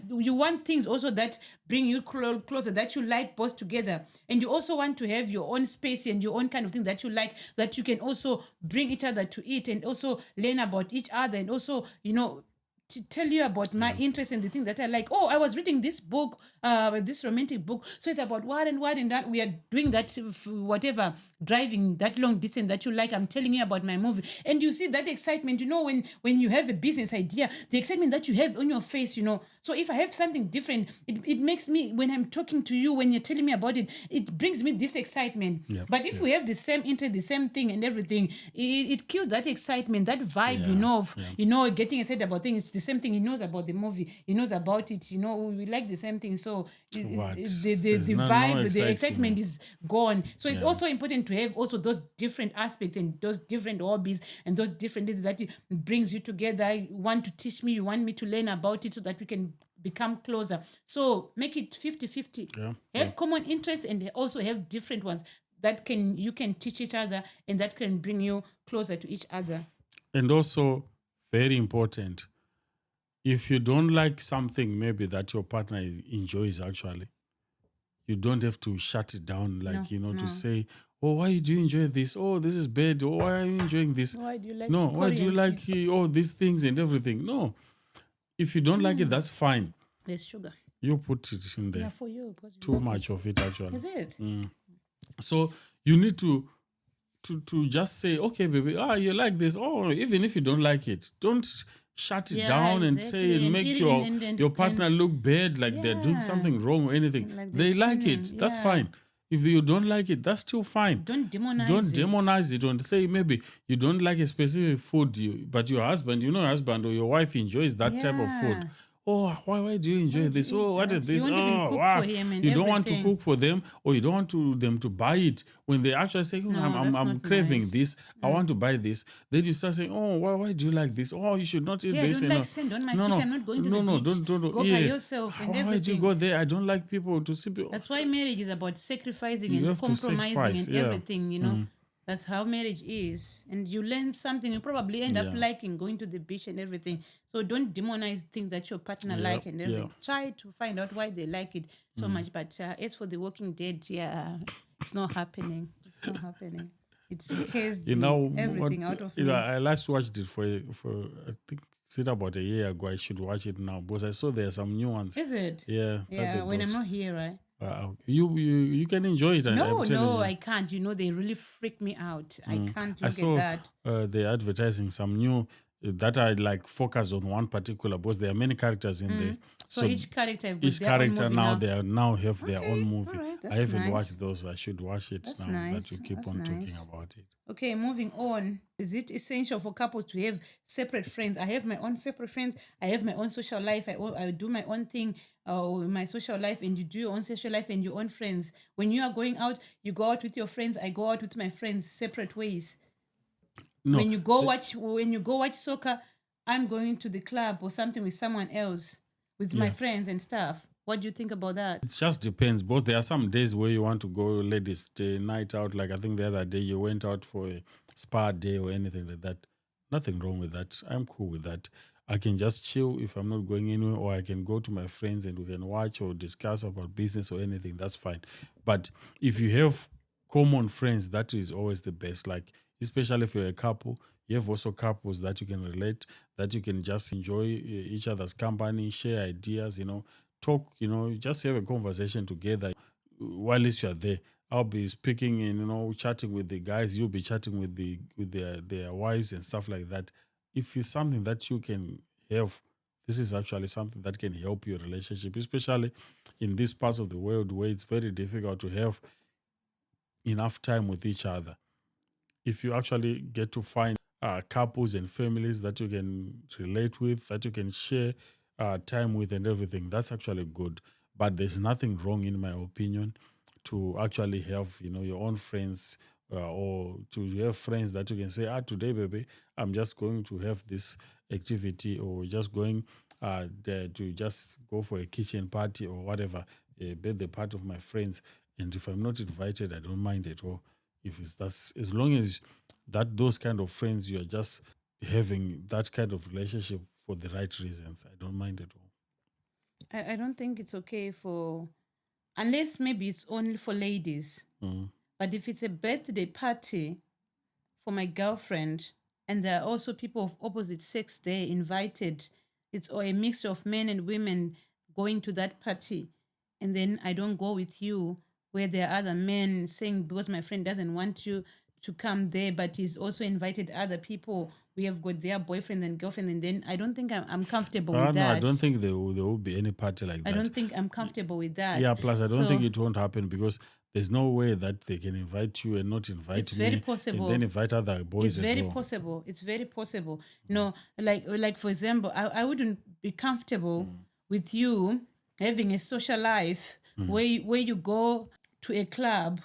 you want things also that bring you closer, that you like both together, and you also want to have your own space and your own kind of thing that you like, that you can also bring each other to it and also learn about each other, and also to tell you about my interests and the things that I like. Oh, I was reading this book, this romantic book. So it's about what and that. We are doing that, whatever, driving that long distance that you like. I'm telling you about my movie. And you see that excitement, when you have a business idea, the excitement that you have on your face, So if I have something different, it makes me, when I'm talking to you, when you're telling me about it, it brings me this excitement. But if we have the same interest, the same thing and everything, it kills that excitement, that vibe, of getting excited about things. It's the same thing. He knows about the movie. He knows about it. We like the same thing. So the vibe, the excitement is gone. So it's also important to have also those different aspects and those different hobbies and those different things that brings you together. You want to teach me, you want me to learn about it so that we can become closer. So make it 50-50. Have common interests and also have different ones that you can teach each other and that can bring you closer to each other. And also, very important, if you don't like something maybe that your partner enjoys actually, you don't have to shut it down, to say, oh, why do you enjoy this? Oh, this is bad. Oh, why are you enjoying this? Why do you like why do you like all these things and everything? No. If you don't like it, that's fine. There's sugar. You put it in there. Yeah, for you. Too much of it, actually. Is it? So you need to just say, okay, baby, you like this. Oh, even if you don't like it, don't shut it down and say and make your partner look bad, like they're doing something wrong or anything. Like they like it. That's fine. If you don't like it, that's still fine. Don't demonize it. Don't say maybe you don't like a specific food, but your husband, your husband or your wife enjoys that type of food. Oh, why do you enjoy this? Oh, what is this? You won't even cook for him and you don't want to cook for them, or you don't want them to buy it. When they actually say, I'm craving this, I want to buy this. Then you start saying, oh, why do you like this? Oh, you should not eat this. Don't like sand on my feet. I'm not going to the beach. Don't go by yourself and everything. Why do you go there? I don't like people to see people. That's why marriage is about sacrificing and compromising and everything, That's how marriage is. And you learn something, you probably end up liking going to the beach and everything. So don't demonize things that your partner like and everything. Try to find out why they like it so much. But as for The Walking Dead, it's not happening. It's not happening. It's scares everything out of me. I last watched it for I think it's about a year ago. I should watch it now because I saw there are some new ones. Is it? Yeah. Yeah, when I'm not here, right? You can enjoy it. No, I can't. They really freak me out. I can't look at that. They're advertising some new that are like focused on one particular boss. There are many characters in there. So each character now they have their own movie. Right, I haven't watched those. I should watch it now nice. that you keep on talking about it. Okay, moving on. Is it essential for couples to have separate friends? I have my own separate friends. I have my own social life. I do my own thing, my social life, and you do your own social life and your own friends. When you are going out, you go out with your friends. I go out with my friends, separate ways. No, when you go watch soccer, I'm going to the club or something with someone else, with my friends and stuff. What do you think about that? It just depends. Both there are some days where you want to go ladies' day night out. Like I think the other day you went out for a spa day or anything like that. Nothing wrong with that. I'm cool with that. I can just chill if I'm not going anywhere, or I can go to my friends and we can watch or discuss about business or anything. That's fine. But if you have common friends, that is always the best. Like especially if you're a couple, you have also couples that you can relate, that you can just enjoy each other's company, share ideas, talk, just have a conversation together while you are there. I'll be speaking and, chatting with the guys. You'll be chatting with their wives and stuff like that. If it's something that you can have, this is actually something that can help your relationship, especially in these parts of the world where it's very difficult to have enough time with each other. If you actually get to find couples and families that you can relate with, that you can share time with and everything, that's actually good. But there's nothing wrong, in my opinion, to actually have, your own friends, or to have friends that you can say, today, baby, I'm just going to have this activity, or just going to just go for a kitchen party or whatever, a birthday party of my friends. And if I'm not invited, I don't mind at all. If it's that's as long as that those kind of friends, you're just having that kind of relationship for the right reasons, I don't mind at all. I don't think it's okay for, unless maybe it's only for ladies. But if it's a birthday party for my girlfriend, and there are also people of opposite sex there invited, it's or a mixture of men and women going to that party, and then I don't go with you, where there are other men saying because my friend doesn't want you to come there, but he's also invited other people. We have got their boyfriend and girlfriend, and then I don't think I'm comfortable with No, that. I don't think there will be any party like that. I don't think I'm comfortable with that. Yeah, plus I don't think it won't happen, because there's no way that they can invite you and not invite it's me. Very possible. And then invite other boys It's very well. possible. It's very possible. No, like for example, I wouldn't be comfortable with you having a social life where you go to a club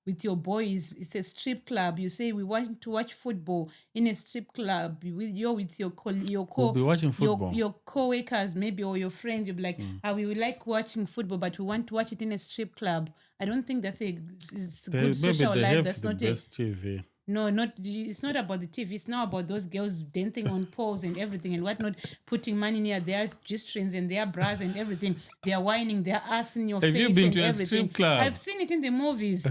with your boys. It's a strip club. You say we want to watch football in a strip club. You're with We'll be watching football. your co-workers maybe, or your friends. You'll be like, we would like watching football, but we want to watch it in a strip club. I don't think that's a good social maybe they life. have That's the not best TV. No, it's not about the TV. It's now about those girls dancing on poles and everything and whatnot, putting money near their G-strings and their bras and everything. They are whining their ass in your face. Have you been and to a everything. strip club? I've seen it in the movies.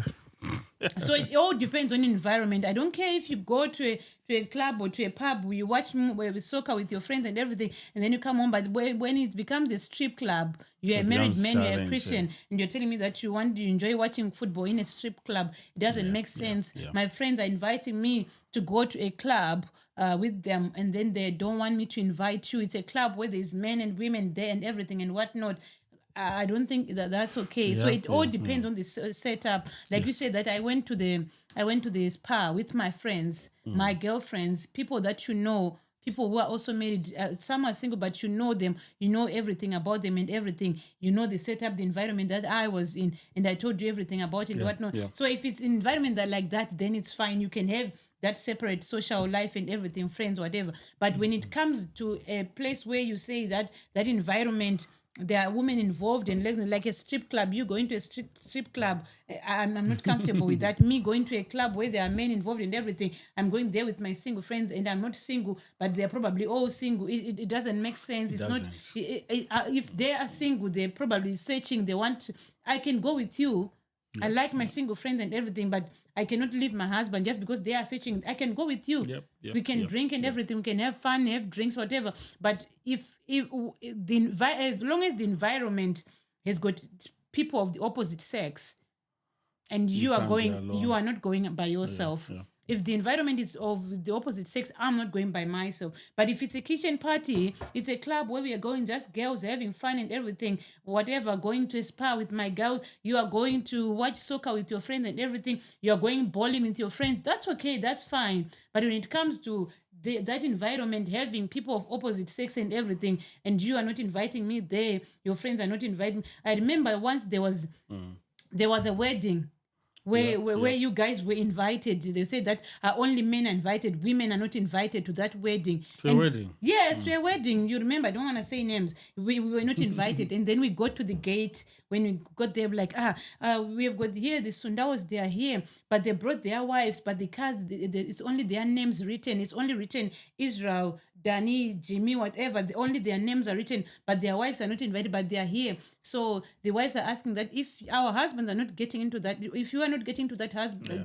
So it all depends on environment. I don't care if you go to a club or to a pub where you watch soccer with your friends and everything, and then you come home. But when it becomes a strip club, you're a married man, you're a Christian, and you're telling me that you enjoy watching football in a strip club. It doesn't make sense. Yeah. My friends are inviting me to go to a club with them, and then they don't want me to invite you. It's a club where there's men and women there and everything and whatnot. I don't think that's okay. So it all depends on the setup. Like you said, that I went to the spa with my friends, my girlfriends, people that you know, people who are also married. Some are single, but you know them. You know everything about them and everything. You know the setup, the environment that I was in, and I told you everything about it and whatnot. Yeah. So if it's an environment that like that, then it's fine. You can have that separate social life and everything, friends, whatever. But when it comes to a place where you say that environment, there are women involved in like a strip club, you going to a strip club, I'm not comfortable with that. Me going to a club where there are men involved in everything, I'm going there with my single friends, and I'm not single, but they're probably all single. It doesn't make sense. It's not. If they are single, they're probably searching. They want. I can go with you. I like my single friends and everything, but I cannot leave my husband just because they are searching. I can go with you. We can drink and everything. We can have fun, have drinks, whatever. But if as long as the environment has got people of the opposite sex, and you are not going by yourself. If the environment is of the opposite sex, I'm not going by myself. But if it's a kitchen party, it's a club where we are going, just girls having fun and everything, whatever, going to a spa with my girls, you are going to watch soccer with your friends and everything, you are going bowling with your friends, that's okay, that's fine. But when it comes to that environment, having people of opposite sex and everything, and you are not inviting me there, your friends are not inviting me. I remember once there was a wedding where you guys were invited. They said that only men are invited, women are not invited to that wedding. To a wedding? Yes, to a wedding. You remember, I don't want to say names. We were not invited. And then we got to the gate. When we got there, like, we have got here, the Sundawas, they are here, but they brought their wives, but the cars, it's only their names written. It's only written Israel, Danny, Jimmy, whatever. Only their names are written, but their wives are not invited, but they are here. So the wives are asking that if our husbands are not getting into that, if you are not getting to that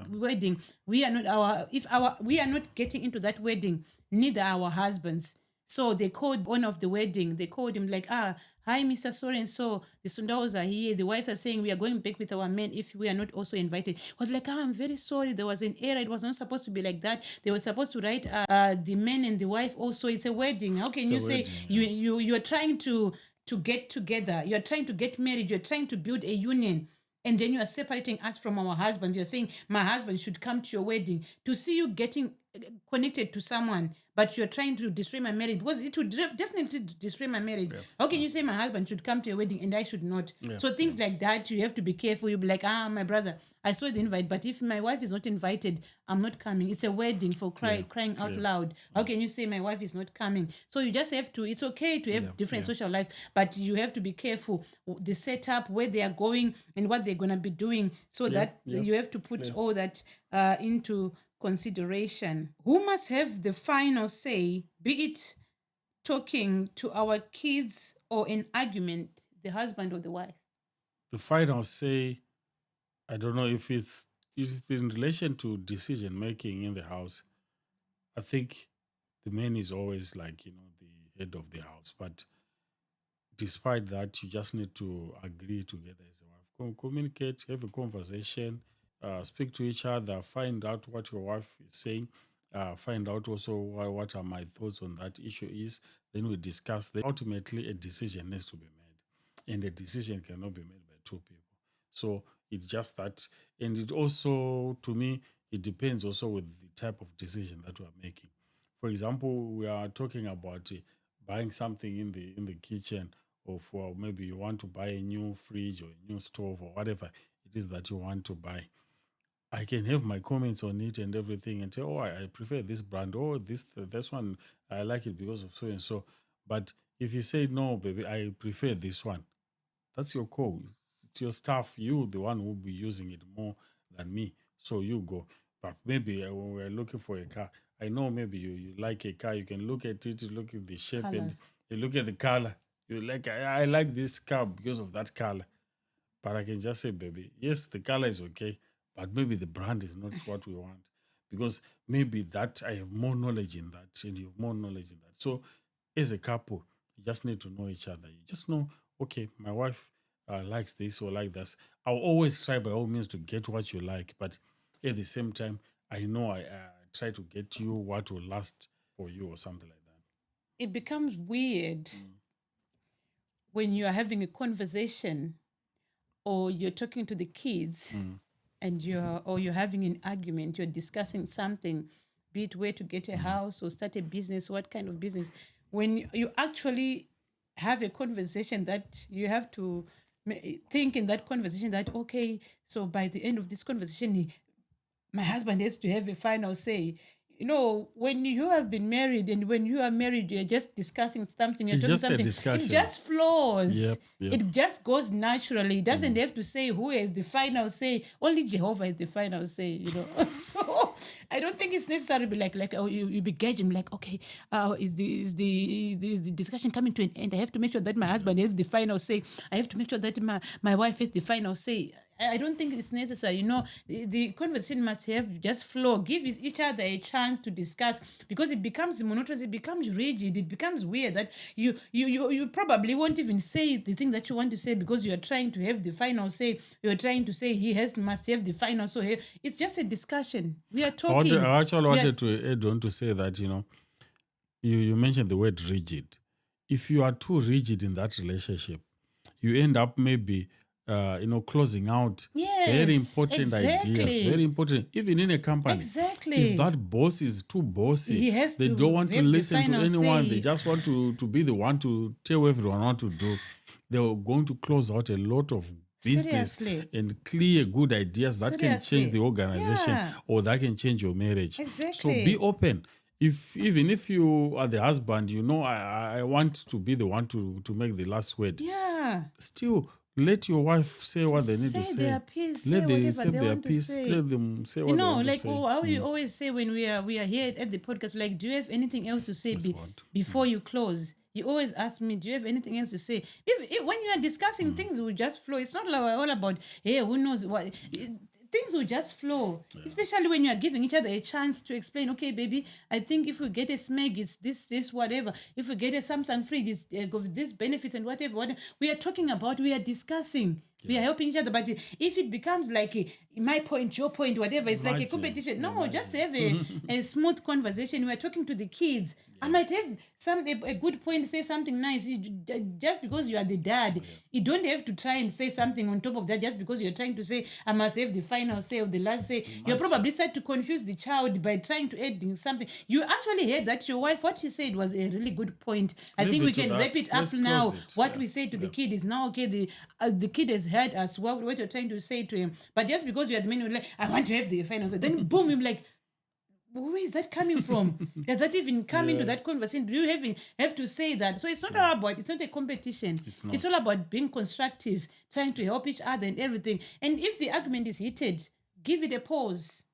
wedding, we are not getting into that wedding, neither our husbands. So they called one of the wedding. They called him like, hi, Mr. So-and-so, the Sundawas are here. The wives are saying we are going back with our men if we are not also invited. I was like, I'm very sorry. There was an error. It was not supposed to be like that. They were supposed to write the men and the wife also. It's a wedding. How can you say you are trying to get together? You are trying to get married. You are trying to build a union. And then you are separating us from our husbands. You're saying my husband should come to your wedding. To see you getting connected to someone, but you're trying to destroy my marriage, because it would definitely destroy my marriage. How can you say my husband should come to your wedding and I should not? So things like that, you have to be careful. You'll be like, my brother, I saw the invite, but if my wife is not invited, I'm not coming. It's a wedding, for crying out loud. How can you say my wife is not coming? So you just have to, it's okay to have different social lives, but you have to be careful the setup, where they are going and what they're going to be doing, so that you have to put all that into consideration. Who must have the final say, be it talking to our kids or an argument, the husband or the wife? The final say, I don't know if it's in relation to decision making in the house. I think the man is always like, the head of the house. But despite that, you just need to agree together as a wife. Communicate, have a conversation, speak to each other, find out what your wife is saying, find out also what are my thoughts on that issue is. Then we discuss. Then ultimately, a decision needs to be made. And a decision cannot be made by two people. So it's just that. And it also, to me, it depends also with the type of decision that we are making. For example, we are talking about buying something in the kitchen, or for maybe you want to buy a new fridge or a new stove or whatever it is that you want to buy. I can have my comments on it and everything and say, I prefer this brand. This one, I like it because of so and so. But if you say, no, baby, I prefer this one, that's your call. It's your stuff. You, the one who will be using it more than me. So you go. But maybe when we're looking for a car, I know maybe you like a car. You can look at it, look at the shape, Colors. and you look at the color. You like, I like this car because of that color. But I can just say, baby, yes, the color is okay, but maybe the brand is not what we want. Because maybe that I have more knowledge in that, and you have more knowledge in that. So as a couple, you just need to know each other. You just know, okay, my wife likes this or like this. I'll always try by all means to get what you like, but at the same time, I know I try to get you what will last for you or something like that. It becomes weird when you are having a conversation or you're talking to the kids and you're having an argument, you're discussing something, be it where to get a house or start a business, what kind of business. When you actually have a conversation that you have to think in that conversation that, okay, so by the end of this conversation, my husband has to have a final say. When you have been married and when you are married, you're just discussing something, you're talking something. It just flows. Yep. It just goes naturally. It doesn't have to say who has the final say. Only Jehovah has the final say, So I don't think it's necessary to be like you be gauging, like, okay, is the discussion coming to an end? I have to make sure that my husband has the final say. I have to make sure that my wife has the final say. I don't think it's necessary. The conversation must have just flow. Give each other a chance to discuss, because it becomes monotonous. It becomes rigid. It becomes weird that you probably won't even say the thing that you want to say because you are trying to have the final say. You are trying to say must have the final say. It's just a discussion. We are talking. I actually wanted to add on to say that, you mentioned the word rigid. If you are too rigid in that relationship, you end up maybe closing out very important ideas, very important, even in a company. Exactly. If that boss is too bossy, they don't want to listen to anyone. Say. They just want to be the one to tell everyone what to do. They're going to close out a lot of business. Seriously. And clear good ideas that can change the organization or that can change your marriage. Exactly. So be open. Even if you are the husband, I want to be the one to make the last word. Yeah. Still, let your wife say what they need to say. Their piece, let them say their piece. Let them say what they want to say. How you always say when we are here at the podcast, like, do you have anything else to say before you close? You always ask me, do you have anything else to say? If when you are discussing things, will just flow. It's not all about, hey, who knows what. Things will just flow, especially when you are giving each other a chance to explain, okay, baby, I think if we get a SMEG, it's this, whatever. If we get a Samsung fridge, it's this benefits and whatever. We are talking about, we are discussing. Yeah. We are helping each other. But if it becomes like my point, your point, whatever, it's like a competition. No, just have a smooth conversation. We are talking to the kids. I might have a good point, say something nice. Just because you are the dad, you don't have to try and say something on top of that just because you're trying to say, I must have the final say or the last say. You're probably start to confuse the child by trying to add in something. You actually heard that your wife, what she said was a really good point. I think we can wrap it up now. What we say to the kid is now, okay, the kid has heard us, what you're trying to say to him. But just because you are the man, you're like, I want to have the final say. Then boom, you're like, where is that coming from? Does that even come into that conversation? Do you have to say that? So it's not all about, it's not a competition. It's all about being constructive, trying to help each other and everything. And if the argument is heated, give it a pause.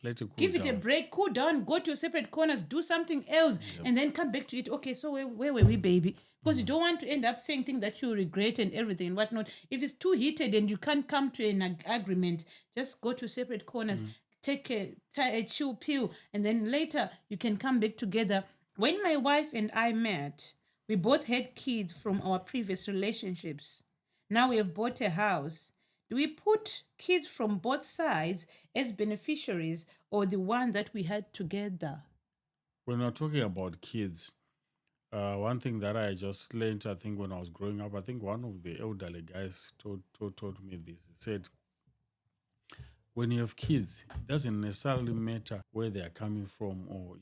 Let it cool give down. It a break, cool down, go to your separate corners, do something else, and then come back to it. Okay, so where were we, baby? Because you don't want to end up saying things that you regret and everything and whatnot. If it's too heated and you can't come to an agreement, just go to separate corners. Take a chill pill, and then later you can come back together. When my wife and I met, we both had kids from our previous relationships. Now we have bought a house. Do we put kids from both sides as beneficiaries or the one that we had together? When we're talking about kids, one thing that I just learned, I think when I was growing up, I think one of the elderly guys told me this. He said, when you have kids, it doesn't necessarily matter where they are coming from or,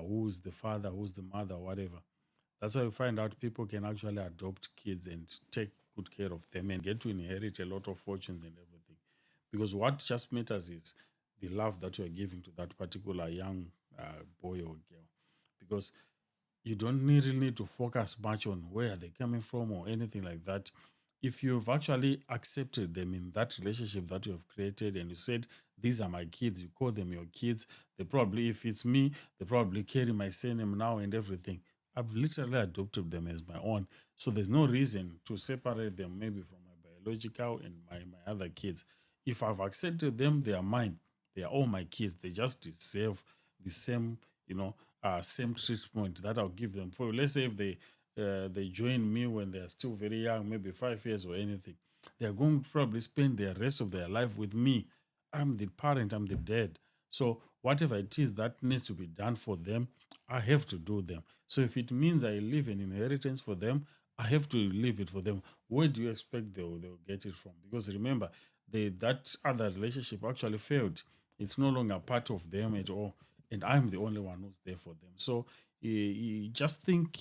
who is the father, who's the mother, whatever. That's why you find out people can actually adopt kids and take good care of them and get to inherit a lot of fortunes and everything. Because what just matters is the love that you are giving to that particular young boy or girl. Because you don't really need to focus much on where they're coming from or anything like that. If you've actually accepted them in that relationship that you have created and you said, these are my kids, you call them your kids, they probably, if it's me, they probably carry my surname now and everything. I've literally adopted them as my own. So there's no reason to separate them maybe from my biological and my other kids. If I've accepted them, they are mine. They are all my kids. They just deserve the same, same treatment that I'll give them. For let's say if they join me when they're still very young, maybe 5 years or anything, they're going to probably spend the rest of their life with me. I'm the parent, I'm the dad. So whatever it is that needs to be done for them, I have to do them. So if it means I leave an inheritance for them, I have to leave it for them. Where do you expect they'll get it from? Because remember, that other relationship actually failed. It's no longer part of them at all. And I'm the only one who's there for them. So just think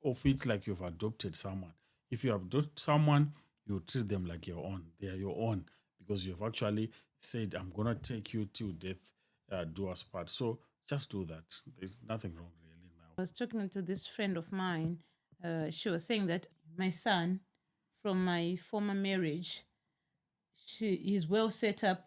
of it like you've adopted someone. If you adopt someone, you treat them like your own. They are your own because you've actually said, I'm going to take you till death, do us part. So just do that. There's nothing wrong really. I was talking to this friend of mine. She was saying that my son from my former marriage, he's well set up.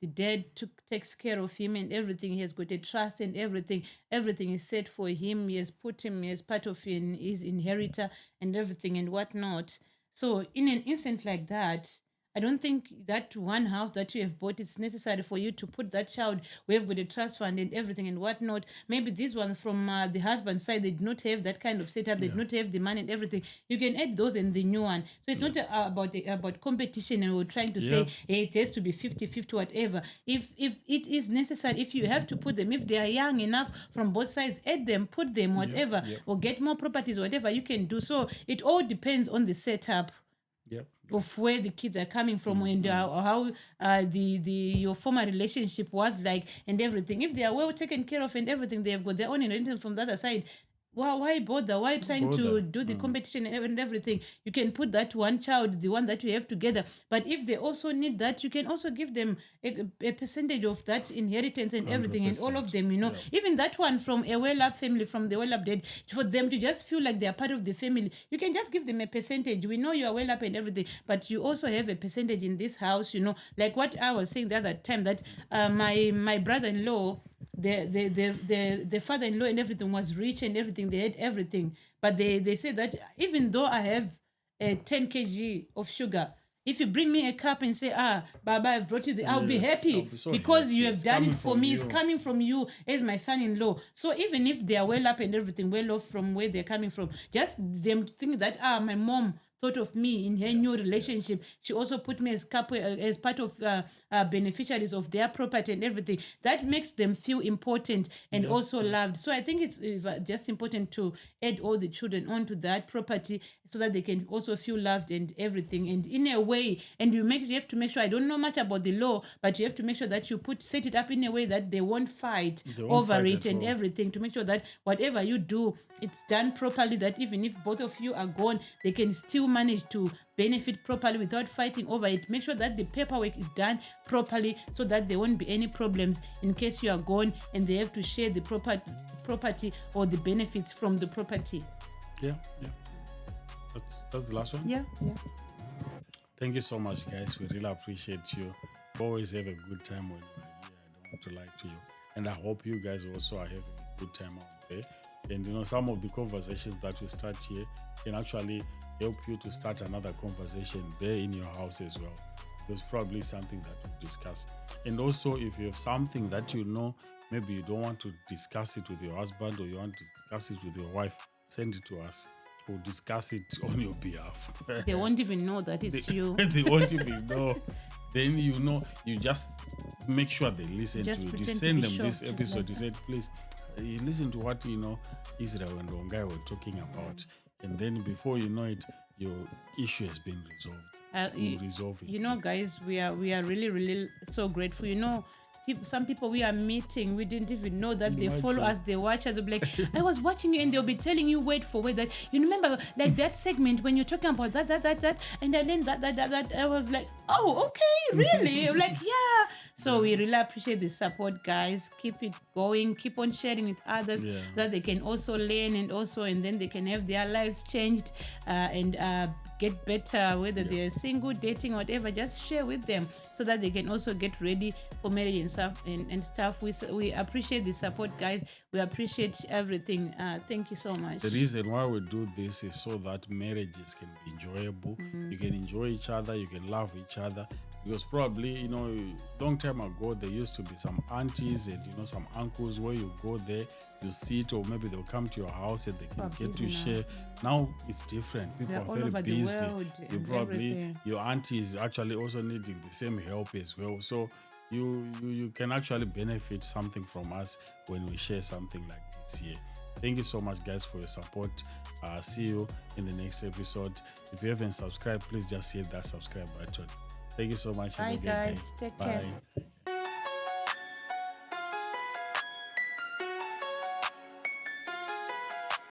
The dad takes care of him and everything. He has got a trust and everything. Everything is set for him. He has put him as part of his inheritor and everything and whatnot. So in an instant like that, I don't think that one house that you have bought is necessary for you to put that child. We have got a trust fund and everything and whatnot. Maybe this one from the husband's side, they did not have that kind of setup. They did not have the money and everything. You can add those in the new one. So it's not about competition and we're trying to say, hey, it has to be 50-50, whatever. If it is necessary, if you have to put them, if they are young enough from both sides, add them, put them, whatever, or get more properties, whatever you can do. So it all depends on the setup. Of where the kids are coming from and how your former relationship was like and everything. If they are well taken care of and everything, they have got their own inheritance from the other side. Why bother? Why trying to do the competition and everything? You can put that one child, the one that you have together. But if they also need that, you can also give them a percentage of that inheritance and everything. 100%. And all of them, even that one from a well-up family, from the well-up dad, for them to just feel like they are part of the family, you can just give them a percentage. We know you are well-up and everything, but you also have a percentage in this house, like what I was saying the other time, that my brother-in-law, the father-in-law and everything was rich and everything. They had everything. But they say that even though I have 10 kg of sugar, if you bring me a cup and say, Baba, I've brought you I'll be happy because you have done it for me. It's coming from you as my son-in-law. So even if they are well up and everything, well off from where they're coming from, just them think that, my mom thought of me in her new relationship. She also put me as couple as part of beneficiaries of their property and everything. That makes them feel important and also loved. So I think it's just important to add all the children onto that property so that they can also feel loved and everything. And in a way, and you have to make sure, I don't know much about the law, but you have to make sure that you set it up in a way that they won't fight over it and everything, to make sure that whatever you do, it's done properly, that even if both of you are gone, they can still manage to benefit properly without fighting over it. Make sure that the paperwork is done properly so that there won't be any problems in case you are gone and they have to share the property or the benefits from the property. Yeah. That's the last one? Yeah. Thank you so much, guys. We really appreciate you. Always have a good time when you're here. I don't want to lie to you. And I hope you guys also are having a good time out there. And some of the conversations that we start here can actually help you to start another conversation there in your house as well. There's probably something that we'll discuss. And also, if you have something that maybe you don't want to discuss it with your husband or you want to discuss it with your wife, send it to us. We'll discuss it on your behalf. They won't even know that it's you. They won't even know. Then you just make sure they listen to it. You send them this episode. You said, please, you listen to what Israel and Ongai were talking about, and then before you know it, your issue has been resolved. We'll resolve it. Guys, we are really, really so grateful. Some people we are meeting, we didn't even know that they follow us, they watch us. They'll be like, I was watching you, and they'll be telling you word for word that you remember like that segment when you're talking about that, and I learned that. I was like, oh, okay, really? I'm like, yeah. So we really appreciate the support, guys. Keep it going, keep on sharing with others that they can also learn and then they can have their lives changed and get better, whether they're single, dating, whatever. Just share with them so that they can also get ready for marriage and stuff. We appreciate the support, guys. We appreciate everything. Thank you so much. The reason why we do this is so that marriages can be enjoyable. You can enjoy each other, you can love each other. Because probably, long time ago, there used to be some aunties and, some uncles where you go there, you sit, or maybe they'll come to your house and they can get to share. Now it's different. People are very busy. You probably, your auntie is actually also needing the same help as well. So you can actually benefit something from us when we share something like this here. Thank you so much, guys, for your support. See you in the next episode. If you haven't subscribed, please just hit that subscribe button. Thank you so much. Bye, guys. Take care.